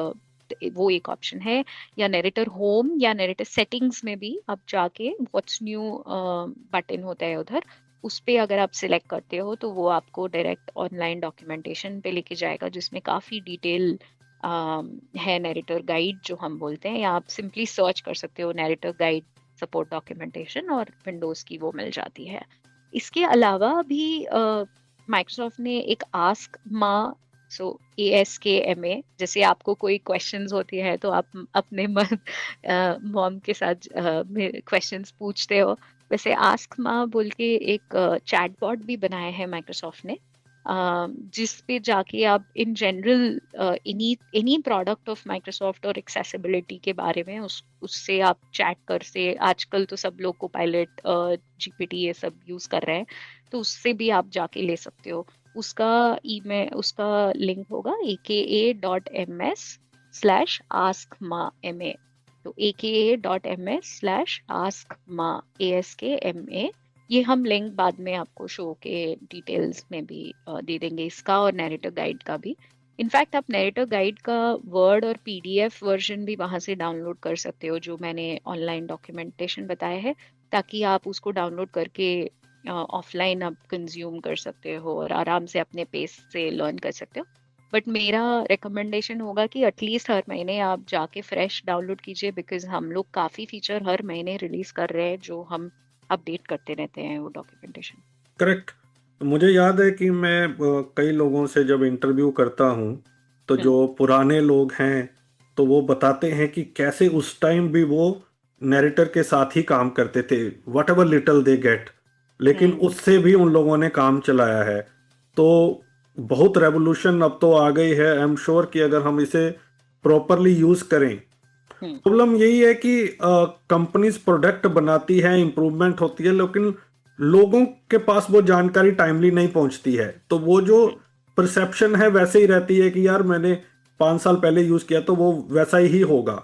वो एक ऑप्शन है। या नरेटर होम या नरेटर सेटिंग्स में भी आप जाके व्हाट्स न्यू बटन होता है उधर, उस पे अगर आप सिलेक्ट करते हो तो वो आपको डायरेक्ट ऑनलाइन डॉक्यूमेंटेशन पे लेके जाएगा, जिसमें काफी डिटेल है नरेटर गाइड जो हम बोलते हैं, या आप सिंपली सर्च कर सकते हो नरेटर गाइड सपोर्ट डॉक्यूमेंटेशन और विंडोज की वो मिल जाती है। इसके अलावा भी माइक्रोसॉफ्ट ने एक आस्क माँ, सो ASKMA, जैसे आपको कोई क्वेश्चंस होती है तो आप अपने मॉम के साथ क्वेश्चंस पूछते हो, वैसे आस्क माँ बोल के एक चैटबॉट भी बनाया है माइक्रोसॉफ्ट ने, जिस पे जाके आप in general any product of Microsoft और एक्सेसिबिलिटी के बारे में उससे आप चैट कर से, आजकल तो सब लोग Copilot GPT ये सब यूज कर रहे हैं, तो उससे भी आप जाके ले सकते हो। उसका उसका लिंक होगा aka.ms/askma, तो aka.ms/askma, ASKMA। ये हम लिंक बाद में आपको शो के डिटेल्स में भी दे देंगे, इसका और नरेटर गाइड का भी। इनफैक्ट आप नरेटर गाइड का वर्ड और PDF वर्जन भी वहां से डाउनलोड कर सकते हो, जो मैंने ऑनलाइन डॉक्यूमेंटेशन बताया है, ताकि आप उसको डाउनलोड करके ऑफलाइन आप कंज्यूम कर सकते हो और आराम से अपने पेस से लर्न कर सकते हो। बट मेरा रिकमेंडेशन होगा कि एटलीस्ट हर महीने आप जाके फ्रेश डाउनलोड कीजिए, बिकॉज हम लोग काफ़ी फीचर हर महीने रिलीज कर रहे हैं जो हम अपडेट करते रहते हैं वो डॉक्यूमेंटेशन। करेक्ट। मुझे याद है कि मैं कई लोगों से जब इंटरव्यू करता हूँ तो जो पुराने लोग हैं तो वो बताते हैं कि कैसे उस टाइम भी वो नरेटर के साथ ही काम करते थे, what ever little they get, लेकिन उससे भी उन लोगों ने काम चलाया है। तो बहुत रेवोल्यूशन अब तो आ गई है। आई एम श्योर कि अगर हम इसे प्रॉपरली यूज करें प्रॉब्लम यही है कि कंपनीज प्रोडक्ट बनाती है, इम्प्रूवमेंट होती है, लेकिन लोगों के पास वो जानकारी टाइमली नहीं पहुंचती है। तो वो जो परसेप्शन है वैसे ही रहती है कि यार मैंने 5 साल पहले यूज किया तो वो वैसा ही होगा।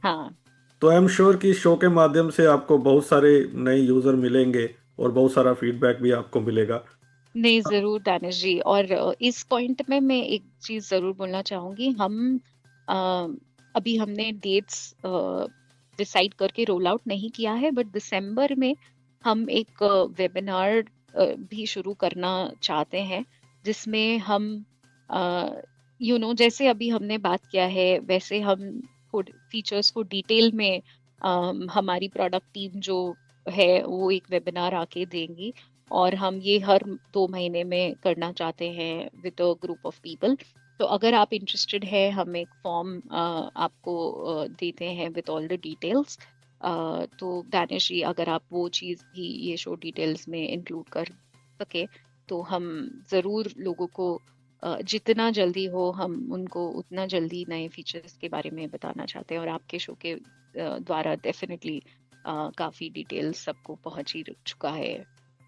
हाँ तो आई एम श्योर कि इस शो के माध्यम से आपको बहुत सारे नए यूजर मिलेंगे और बहुत सारा फीडबैक भी आपको मिलेगा। नहीं, जरूर दानिश जी। और इस पॉइंट में मैं एक चीज जरूर बोलना चाहूंगी। हम अ, अभी हमने डेट्स डिसाइड करके रोल आउट नहीं किया है, बट दिसंबर में हम एक वेबिनार भी शुरू करना चाहते हैं, जिसमें हम जैसे अभी हमने बात किया है वैसे हम फीचर्स को डिटेल में हमारी प्रोडक्ट टीम जो है वो एक वेबिनार आके देंगी। और हम ये हर 2 महीने में करना चाहते हैं with a group of people. तो अगर आप इंटरेस्टेड है, हम एक फॉर्म आपको देते हैं विद ऑल द डिटेल्स। तो दानिश जी, अगर आप वो चीज़ भी ये शो डिटेल्स में इंक्लूड कर सके तो हम ज़रूर लोगों को जितना जल्दी हो हम उनको उतना जल्दी नए फीचर्स के बारे में बताना चाहते हैं। और आपके शो के द्वारा डेफिनेटली काफ़ी डिटेल्स सबको पहुंच ही चुका है।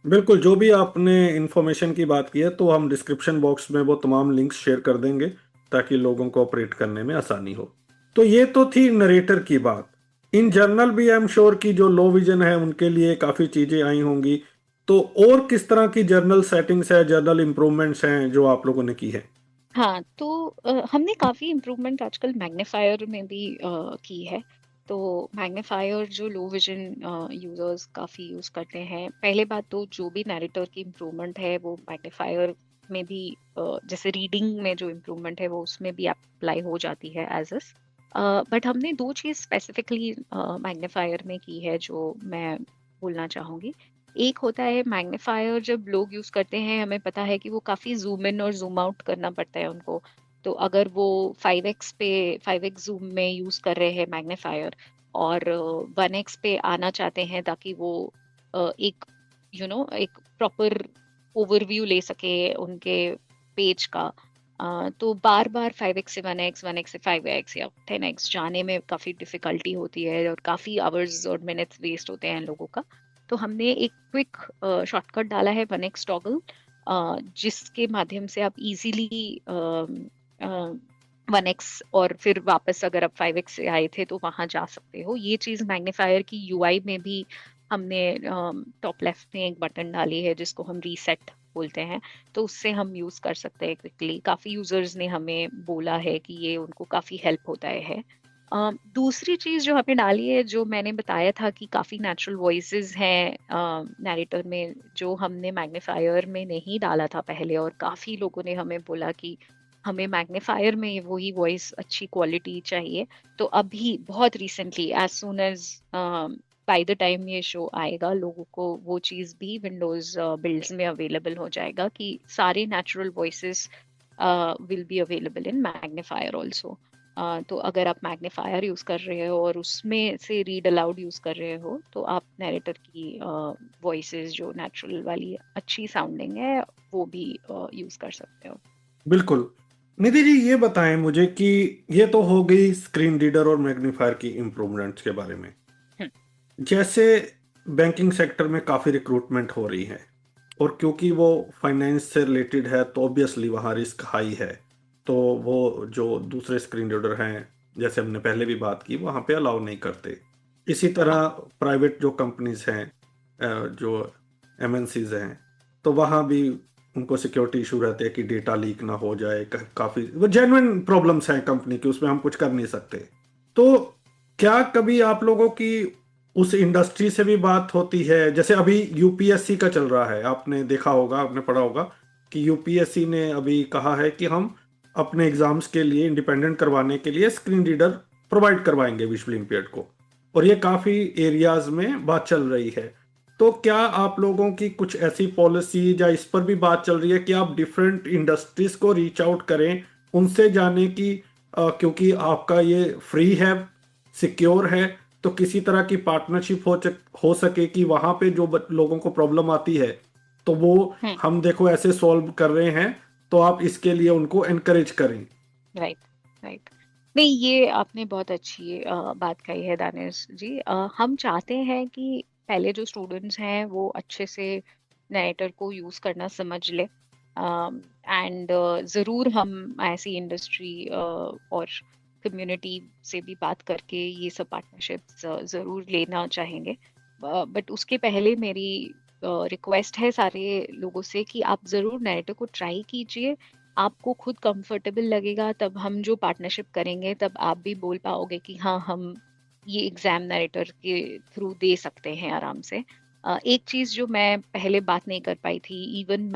बिल्कुल, जो भी आपने इंफॉर्मेशन की बात की है तो हम डिस्क्रिप्शन बॉक्स में वो तमाम लिंक्स शेयर कर देंगे ताकि लोगों को ऑपरेट करने में आसानी हो। तो ये तो थी नरेटर की बात। इन जनरल भी आई एम श्योर कि जो लो विजन है उनके लिए काफ़ी चीज़ें आई होंगी। तो और किस तरह की जर्नल सेटिंग्स है, जर्नल इम्प्रूवमेंट्स हैं जो आप लोगों ने की है? हाँ, तो हमने काफ़ी इम्प्रूवमेंट आजकल मैग्नीफायर में भी की है। तो मैग्नीफायर जो लो विजन यूजर्स काफ़ी यूज़ करते हैं। पहले बात तो जो भी नैरेटर की इम्प्रूवमेंट है वो मैग्नीफायर में भी जैसे रीडिंग में जो इम्प्रूवमेंट है वो उसमें भी अप्लाई हो जाती है एज इस। बट हमने 2 चीज़ स्पेसिफिकली मैग्नीफायर में की है जो मैं बोलना चाहूँगी। एक होता है मैग्नीफायर, जब लोग यूज करते हैं हमें पता है कि वो काफी जूम इन और जूम आउट करना पड़ता है उनको। तो अगर वो 5x जूम में यूज कर रहे हैं मैग्नीफायर और 1x पे आना चाहते हैं ताकि वो एक एक प्रॉपर ओवरव्यू ले सके उनके पेज का, तो बार बार 5x से 1x, 1x से 5x या 10x जाने में काफी डिफिकल्टी होती है और काफी आवर्स और मिनट्स वेस्ट होते हैं लोगों का। तो हमने एक क्विक शॉर्टकट डाला है 1x टॉगल, जिसके माध्यम से आप इजीली 1x और फिर वापस अगर आप 5x से आए थे तो वहां जा सकते हो। ये चीज मैग्नीफायर की यूआई में भी हमने टॉप लेफ्ट में एक बटन डाली है जिसको हम रीसेट बोलते हैं, तो उससे हम यूज कर सकते हैं क्विकली। काफी यूजर्स ने हमें बोला है कि ये उनको काफी हेल्प होता है। दूसरी चीज जो हमने डाली है, जो मैंने बताया था कि काफी नेचुरल वॉइसेस हैं नैरेटर में, जो हमने मैग्नीफायर में नहीं डाला था पहले, और काफी लोगों ने हमें बोला कि हमें मैग्नीफायर में वही वॉइस अच्छी क्वालिटी चाहिए। तो अभी बहुत recently as soon as by the time ये शो आएगा, लोगों को वो चीज भी विंडोज बिल्ड्स में अवेलेबल हो जाएगा कि सारे natural voices will be available in magnifier also. तो अगर आप मैग्नीफायर यूज कर रहे हो और उसमें से रीड अलाउड यूज कर रहे हो तो आप नैरेटर की वॉइसेस जो नेचुरल वाली अच्छी साउंडिंग है वो भी यूज कर सकते हो। बिल्कुल। निधि जी, ये बताएं मुझे कि ये तो हो गई स्क्रीन रीडर और मैग्नीफायर की इम्प्रूवमेंट्स के बारे में। जैसे बैंकिंग सेक्टर में काफ़ी रिक्रूटमेंट हो रही है और क्योंकि वो फाइनेंस से रिलेटेड है तो ऑब्वियसली वहाँ रिस्क हाई है, तो वो जो दूसरे स्क्रीन रीडर हैं जैसे हमने पहले भी बात की वहाँ पे अलाउ नहीं करते। इसी तरह प्राइवेट जो कंपनीज हैं, जो एमएनसीज हैं, तो वहाँ भी उनको सिक्योरिटी इशू रहते हैं कि डेटा लीक ना हो जाए। काफ़ी वो जेन्युइन प्रॉब्लम्स हैं कंपनी की, उसमें हम कुछ कर नहीं सकते। तो क्या कभी आप लोगों की उस इंडस्ट्री से भी बात होती है? जैसे अभी यूपीएससी का चल रहा है, आपने देखा होगा, आपने पढ़ा होगा कि यूपीएससी ने अभी कहा है कि हम अपने एग्जाम्स के लिए इंडिपेंडेंट करवाने के लिए स्क्रीन रीडर प्रोवाइड करवाएंगे विश्व ओलंपियाड को, और ये काफ़ी एरियाज में बात चल रही है। तो क्या आप लोगों की कुछ ऐसी पॉलिसी या इस पर भी बात चल रही है कि आप डिफरेंट इंडस्ट्रीज को रीच आउट करें, उनसे जाने की क्योंकि आपका ये फ्री है, सिक्योर है, तो किसी तरह की पार्टनरशिप हो सके कि वहाँ पे जो लोगों को प्रॉब्लम आती है तो वो हम देखो ऐसे सॉल्व कर रहे हैं, तो आप इसके लिए उनको एनकरेज करें। Right right. नहीं, ये आपने बहुत अच्छी बात कही है दानिश जी। हम चाहते हैं कि पहले जो स्टूडेंट्स हैं वो अच्छे से नरेटर को यूज़ करना समझ ले, एंड ज़रूर हम ऐसी इंडस्ट्री और कम्युनिटी से भी बात करके ये सब पार्टनरशिप्स ज़रूर लेना चाहेंगे। बट उसके पहले मेरी रिक्वेस्ट है सारे लोगों से कि आप ज़रूर नरेटर को ट्राई कीजिए। आपको खुद कंफर्टेबल लगेगा तब हम जो पार्टनरशिप करेंगे, तब आप भी बोल पाओगे कि हाँ, हम ये एग्जाम नरेटर के थ्रू दे सकते हैं आराम से। एक चीज जो मैं पहले बात नहीं कर पाई थी, इवन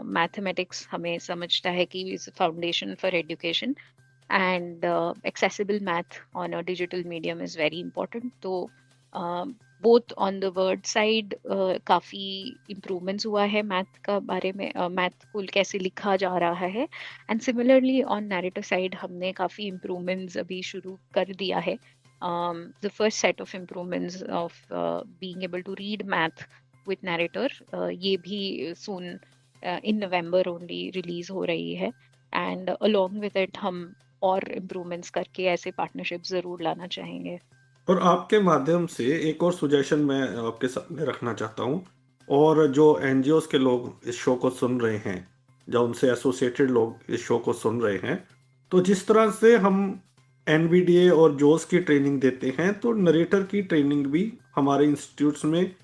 मैथमेटिक्स हमें समझता है कि is foundation for education, and accessible math on a digital medium is very important. तो both on the ward side काफी इम्प्रूवमेंट्स हुआ है मैथ का बारे में, मैथ को कैसे लिखा जा रहा है, and similarly on narrative side हमने काफी इम्प्रूवमेंट्स अभी शुरू कर दिया है. The first set of improvements of being able to read math with narrator, ये भी सून इन नवंबर ओनली रिलीज हो रही है, एंड अलोंग विद इट हम और इम्प्रूवमेंट्स करके ऐसे पार्टनरशिप जरूर लाना चाहेंगे. और आपके माध्यम से एक और सुजेशन मैं आपके सामने रखना चाहता हूँ, और जो एनजीओस के लोग इस शो को सुन रहे हैं, जो उनसे एसोसिएटेड लोग इस शो को सुन रहे हैं, तो जिस तरह से हम एनबीडीए और जोस की ट्रेनिंग देते हैं, तो नरेटर की ट्रेनिंग भी हमारे इंस्टीट्यूट्स में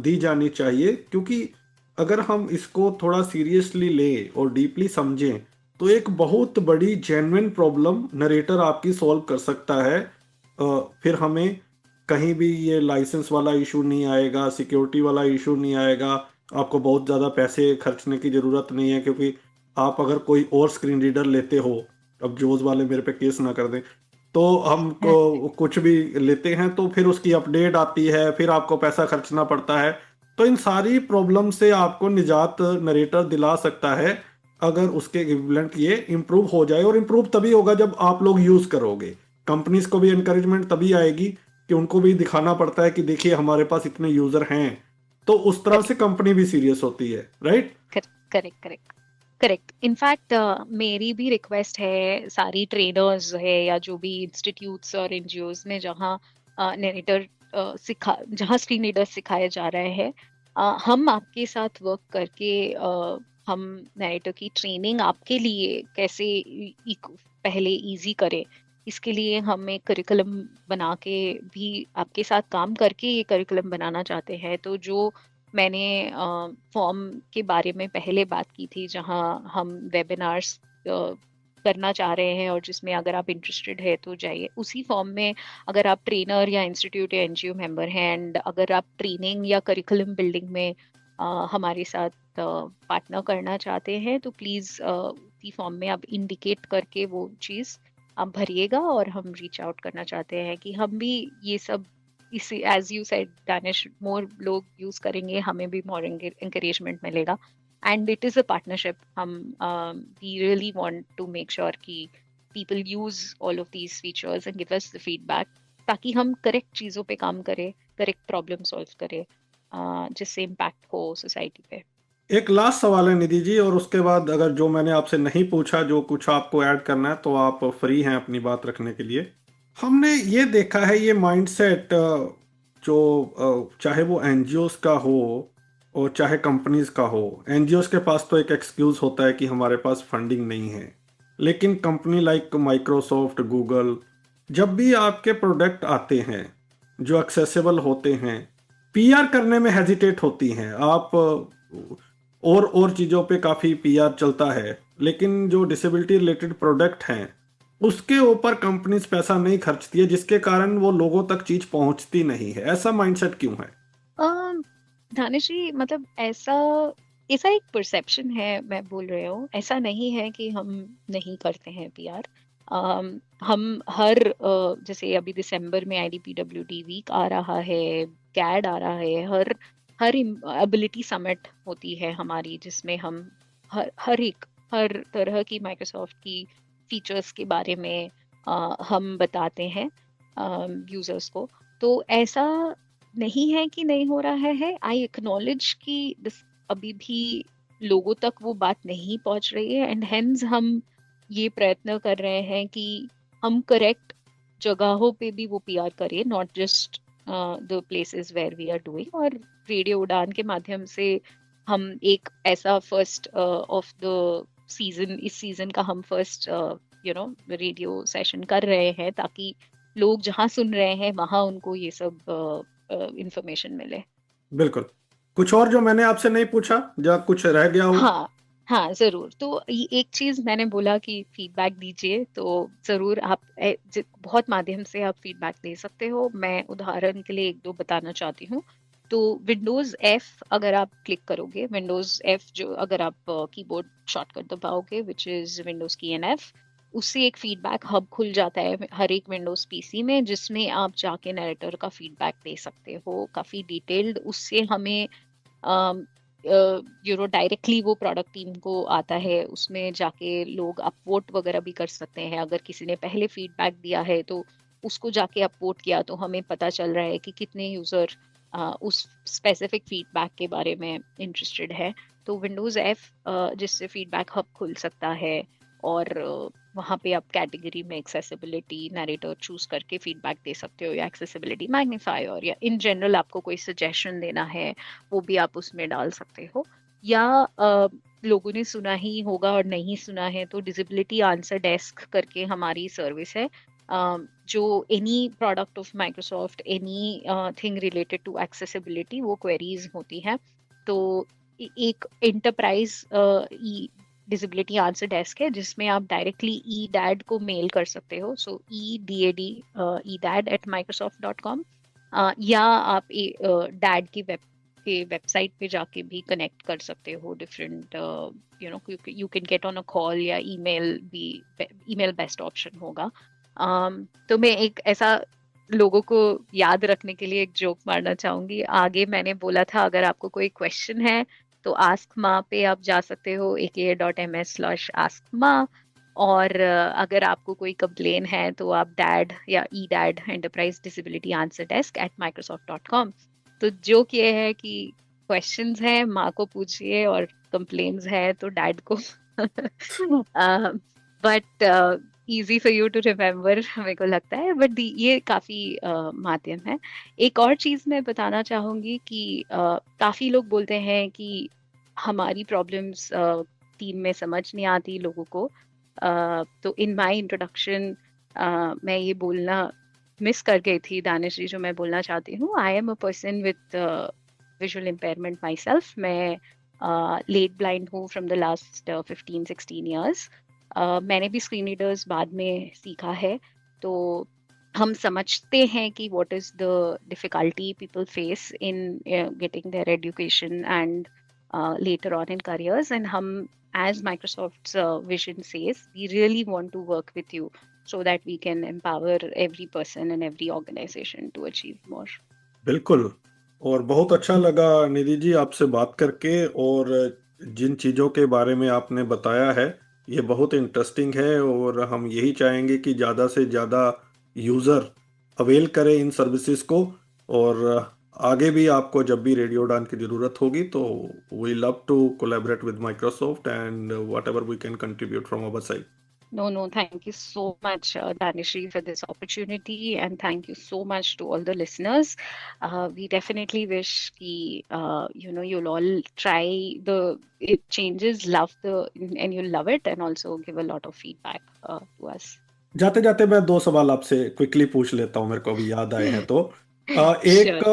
दी जानी चाहिए, क्योंकि अगर हम इसको थोड़ा सीरियसली लें और डीपली समझें तो एक बहुत बड़ी जेन्युइन प्रॉब्लम नरेटर आपकी सॉल्व कर सकता है. फिर हमें कहीं भी ये लाइसेंस वाला इशू नहीं आएगा, सिक्योरिटी वाला इशू नहीं आएगा, आपको बहुत ज़्यादा पैसे खर्चने की ज़रूरत नहीं है, क्योंकि आप अगर कोई और स्क्रीन रीडर लेते हो, अब जोज वाले मेरे पे केस ना कर दें, तो हमको कुछ भी लेते हैं तो फिर उसकी अपडेट आती है, फिर आपको पैसा खर्चना पड़ता है. तो इन सारी प्रॉब्लम से आपको निजात नरेटर दिला सकता है अगर उसके इक्विवेलेंट ये इम्प्रूव हो जाए. और इम्प्रूव तभी होगा जब आप लोग यूज़ करोगे. कंपनीज को भी एनकरेजमेंट तभी आएगी कि उनको भी दिखाना पड़ता है कि देखिए हमारे पास इतने यूजर हैं, तो उस तरह से कंपनी भी सीरियस होती है. Right? Correct correct correct. In fact मेरी भी रिक्वेस्ट है सारी ट्रेनर्स है या जो भी इंस्टीट्यूट्स और एनजीओज में जहाँ नरेटर जहाँ स्क्रीन रीडर सिखाए जा रहे हैं, हम आपके साथ वर्क करके हम नरेटर की ट्रेनिंग आपके लिए कैसे पहले इजी करें, इसके लिए हम एक करिकुलम बना के भी आपके साथ काम करके ये करिकुलम बनाना चाहते हैं. तो जो मैंने फॉर्म के बारे में पहले बात की थी, जहां हम वेबिनार्स करना चाह रहे हैं और जिसमें अगर आप इंटरेस्टेड है तो जाइए. उसी फॉर्म में अगर आप ट्रेनर या इंस्टीट्यूट या एनजीओ मेंबर हैं, एंड अगर आप ट्रेनिंग या करिकुलम बिल्डिंग में हमारे साथ पार्टनर करना चाहते हैं, तो प्लीज़ उसी फॉर्म में आप इंडिकेट करके वो चीज़ आप भरिएगा. और हम रीच आउट करना चाहते हैं कि हम भी ये सब इसे, as you said Danish, more लोग यूज करेंगे, हमें भी मोर एंकरेजमेंट मिलेगा, and it is a partnership. हम we really want to make sure कि people use all of these features and give us the feedback, ताकि हम करेक्ट चीज़ों पे काम करें, करेक्ट प्रॉब्लम सॉल्व करें, जिससे इम्पैक्ट हो सोसाइटी पे. एक लास्ट सवाल है निधि जी, और उसके बाद अगर जो मैंने आपसे नहीं पूछा, जो कुछ आपको ऐड करना है, तो आप फ्री हैं अपनी बात रखने के लिए. हमने ये देखा है, ये माइंडसेट जो चाहे वो एनजीओस का हो और चाहे कंपनीज का हो. एनजीओस के पास तो एक एक्सक्यूज होता है कि हमारे पास फंडिंग नहीं है, लेकिन कंपनी लाइक माइक्रोसॉफ्ट, गूगल, जब भी आपके प्रोडक्ट आते हैं जो एक्सेसिबल होते हैं, पीआर करने में हेजिटेट होती हैं. आप और चीज़ों पे काफ़ी पीआर चलता है, लेकिन जो डिसेबिलिटी रिलेटेड प्रोडक्ट हैं उसके ऊपर कंपनीज पैसा नहीं खर्चती है, जिसके कारण वो लोगों तक चीज पहुंचती नहीं है. ऐसा माइंडसेट क्यों है? दानिश जी, मतलब ऐसा ऐसा एक परसेप्शन है, मैं बोल रही हूँ. ऐसा नहीं है कि हम नहीं करते हैं पीआर. हम हर जैसे अभी दिसंबर में आईडीपीडब्ल्यूडी वीक आ रहा है, कैड आ रहा है, हर एबिलिटी समिट होती है हमारी, जिसमें हम हर तरह की माइक्रोसॉफ्ट की फीचर्स के बारे में हम बताते हैं यूजर्स को. तो ऐसा नहीं है कि नहीं हो रहा है. आई एक्नॉलेज कि अभी भी लोगों तक वो बात नहीं पहुंच रही है, एंड हेंस हम ये प्रयत्न कर रहे हैं कि हम करेक्ट जगहों पे भी वो पीआर करें, not just the places where we are doing. और रेडियो उड़ान के माध्यम से हम एक ऐसा फर्स्ट ऑफ द सीजन, इस सीजन का हम फर्स्ट रेडियो सेशन कर रहे हैं, ताकि लोग जहाँ सुन रहे हैं वहां उनको ये सब इंफॉर्मेशन मिले। बिल्कुल। कुछ और जो मैंने आपसे नहीं पूछा, या कुछ रह गया हो? हाँ हाँ, जरूर। तो ये एक चीज मैंने बोला कि फीडबैक दीजिए, तो जरूर आप बहुत माध्यम से आप फीडबैक दे सकते हो। मैं उदाहरण के लिए एक दो बताना चाहती हूँ। तो विंडोज एफ अगर आप क्लिक करोगे, विंडोज एफ जो अगर आप कीबोर्ड शॉर्टकट दबाओगे, विच इज विंडोज की एन एफ, उससे एक फीडबैक हब खुल जाता है हर एक विंडोज पीसी में, जिसमें आप जाके नरेटर का फीडबैक दे सकते हो काफी डिटेल्ड। उससे हमें डायरेक्टली वो प्रोडक्ट टीम को आता है, उसमें जाके लोग अपवोट वगैरह भी कर सकते हैं। अगर किसी ने पहले फीडबैक दिया है तो उसको जाके अपवोट किया, तो हमें पता चल रहा है कि कितने यूजर उस स्पेसिफिक फीडबैक के बारे में इंटरेस्टेड है। तो विंडोज एफ जिससे फीडबैक हब खुल सकता है, और वहाँ पे आप कैटेगरी में एक्सेसिबिलिटी नरेटर चूज करके फीडबैक दे सकते हो, या एक्सेसिबिलिटी मैग्नीफायर, या इन जनरल आपको कोई सजेशन देना है वो भी आप उसमें डाल सकते हो। या लोगों ने सुना ही होगा और नहीं सुना है तो डिसेबिलिटी आंसर डेस्क करके हमारी सर्विस है, जो any product of Microsoft, any thing related to accessibility, वो क्वेरीज होती हैं। तो एक एंटरप्राइज डिसेबिलिटी आंसर डेस्क है, जिसमें आप डायरेक्टली ई डैड को मेल कर सकते हो। सो edad@microsoft.com, या आप डैड की वेबसाइट पे जाके भी कनेक्ट कर सकते हो। Different you can get on a call, या ईमेल भी, ईमेल बेस्ट ऑप्शन होगा। तो मैं एक ऐसा लोगों को याद रखने के लिए एक जोक मारना चाहूंगी। आगे मैंने बोला था अगर आपको कोई क्वेश्चन है तो आस्क माँ पे आप जा सकते हो, aka.ms/askma। और अगर आपको कोई कंप्लेन है तो आप डैड या E DAD enterprise disability answer desk @microsoft.com। तो जोक ये है कि क्वेश्चंस हैं माँ को पूछिए, और कंप्लेन्स है तो डैड को। But easy for you to remember, मेरे को लगता है। बट ये काफी माध्यम है। एक और चीज मैं बताना चाहूंगी कि काफी लोग बोलते हैं कि हमारी प्रॉब्लम्स टीम में समझ नहीं आती लोगों को। तो इन माय इंट्रोडक्शन मैं ये बोलना मिस कर गई थी, दानिश जी, जो मैं बोलना चाहती हूँ। I am a person with visual impairment my self. मैं लेट ब्लाइंड हूँ फ्रॉम द लास्ट 15-16 ईयर्स। मैंने भी स्क्रीन रीडर्स बाद में सीखा है। तो हम समझते हैं कि what is the difficulty people face in getting there education and later on in careers, and as Microsoft's vision says, we really want to work with you so that we can empower every person and every organization to achieve more. बिल्कुल। और बहुत अच्छा लगा निधि जी आपसे बात करके, और जिन चीज़ों के बारे में आपने बताया है ये बहुत इंटरेस्टिंग है, और हम यही चाहेंगे कि ज़्यादा से ज़्यादा यूज़र अवेल करें इन सर्विसेज को। और आगे भी आपको जब भी रेडियो उड़ान की ज़रूरत होगी तो we love to collaborate with Microsoft and whatever we can contribute from our side. No, thank you so much, Danishri, for this opportunity, and thank you so much to all the listeners. We definitely wish you'll all try the changes, and you'll love it, and also give a lot of feedback to us. जाते जाते मैं दो सवाल आपसे quickly पूछ लेता हूँ, मेरे को अभी याद आए हैं तो। एक,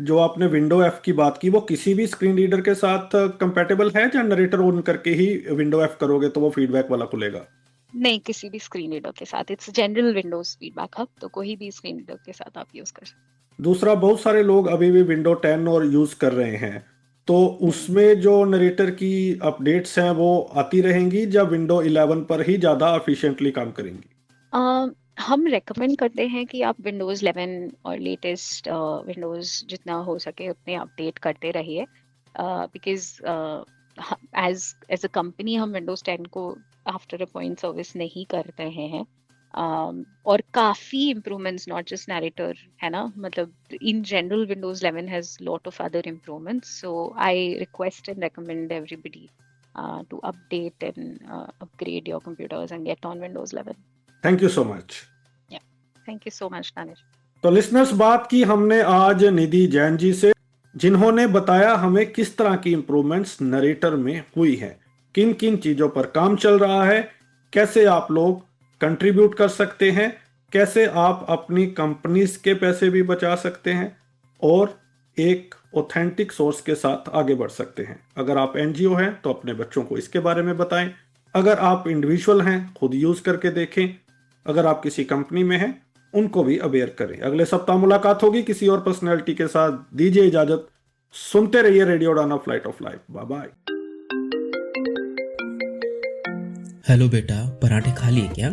जो आपने विंडो एफ की बात की, वो किसी भी स्क्रीन रीडर के साथ कंपैटिबल है, या नरेटर ऑन करके ही विंडो एफ करोगे तो वो फीडबैक वाला खुलेगा? नहीं, किसी भी स्क्रीन रीडर के साथ। It's general Windows feedback hub, तो कोई भी स्क्रीन रीडर के साथ आप यूज कर सकते हैं। दूसरा, बहुत सारे लोग अभी भी विंडो 10 और यूज कर रहे हैं, तो उसमें जो नरेटर की अपडेट्स हैं वो आती रहेंगी, या विंडो 11 पर ही ज्यादा एफिशिएंटली काम करेंगी? हम रेकमेंड करते हैं कि आप विंडोज 11 और लेटेस्ट विंडोज जितना हो सके उतने अपडेट करते रहिए, बिकॉज एज अ कंपनी हम विंडोज 10 को आफ्टर अ पॉइंट सर्विस नहीं कर रहे हैं। और काफी इम्प्रूवमेंट्स, नॉट जस्ट नरेटर, है ना, मतलब in general Windows 11 has lot of other improvements. So I request and recommend everybody to update and upgrade your computers and get on Windows 11. Thank you so much. Thank you so much, Danish. तो listeners, बात की हमने आज निधि जैन जी से, जिन्होंने बताया हमें किस तरह की इंप्रूवमेंट्स नरेटर में हुई है, किन किन चीजों पर काम चल रहा है, कैसे आप लोग कंट्रीब्यूट कर सकते हैं, कैसे आप अपनी कंपनीज के पैसे भी बचा सकते हैं और एक ऑथेंटिक सोर्स के साथ आगे बढ़ सकते हैं। अगर आप एनजीओ हैं तो अपने बच्चों को इसके बारे में बताएं, अगर आप इंडिविजुअल हैं खुद यूज करके देखें, अगर आप किसी कंपनी में हैं उनको भी अवेयर करें। अगले सप्ताह मुलाकात होगी किसी और पर्सनैलिटी के साथ। दीजिए इजाजत, सुनते रहिए radio Udaan flight of life. Bye bye. Hello बेटा, पराठे खा लिए क्या?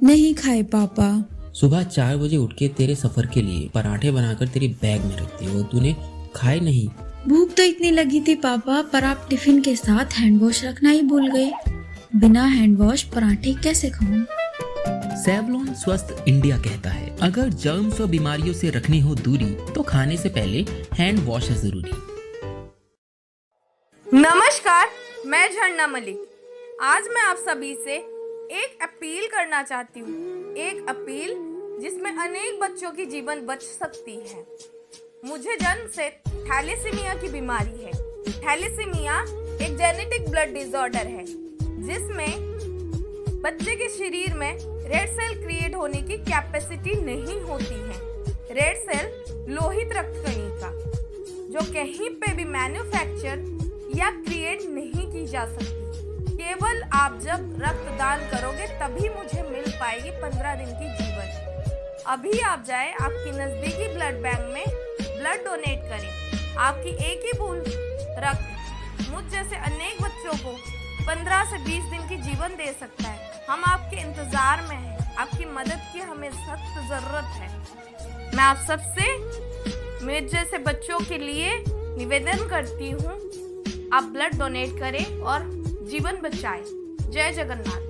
नहीं खाए पापा। सुबह 4 बजे उठ के तेरे सफर के लिए पराठे बनाकर तेरी बैग में रखती हो, तूने खाए नहीं। भूख तो इतनी लगी थी पापा, पर आप टिफिन के साथ हैंड वॉश रखना ही भूल गए। बिना हैंड वॉश पराठे कैसे खाऊं? सेवलॉन स्वस्थ इंडिया कहता है, अगर जर्म्स और बीमारियों से रखनी हो दूरी तो खाने से पहले हैंड वॉश है जरूरी। नमस्कार, मैं झरना मलिक। आज मैं आप सभी से एक अपील करना चाहती हूँ, एक अपील जिसमें अनेक बच्चों की जीवन बच सकती है। मुझे जन्म से थैलेसीमिया की बीमारी है। थैलेसीमिया एक जेनेटिक ब्लड डिसऑर्डर है जिसमें बच्चे के शरीर में रेड सेल क्रिएट होने की कैपेसिटी नहीं होती है। रेड सेल लोहित रक्त कणिका जो कहीं पे भी मैन्युफैक्चर या क्रिएट नहीं की जा सकती। केवल आप जब रक्तदान करोगे तभी मुझे मिल पाएगी 15 दिन की जीवन। अभी आप जाए आपकी नजदीकी ब्लड बैंक में ब्लड डोनेट करें। आपकी एक ही बूंद रक्त मुझ जैसे अनेक बच्चों को 15 से 20 दिन की जीवन दे सकता है। हम आपके इंतजार में हैं, आपकी मदद की हमें सख्त जरूरत है। मैं आप सबसे मुझ जैसे बच्चों के लिए निवेदन करती हूँ, आप ब्लड डोनेट करें और जीवन बचाएं। जय जगन्नाथ।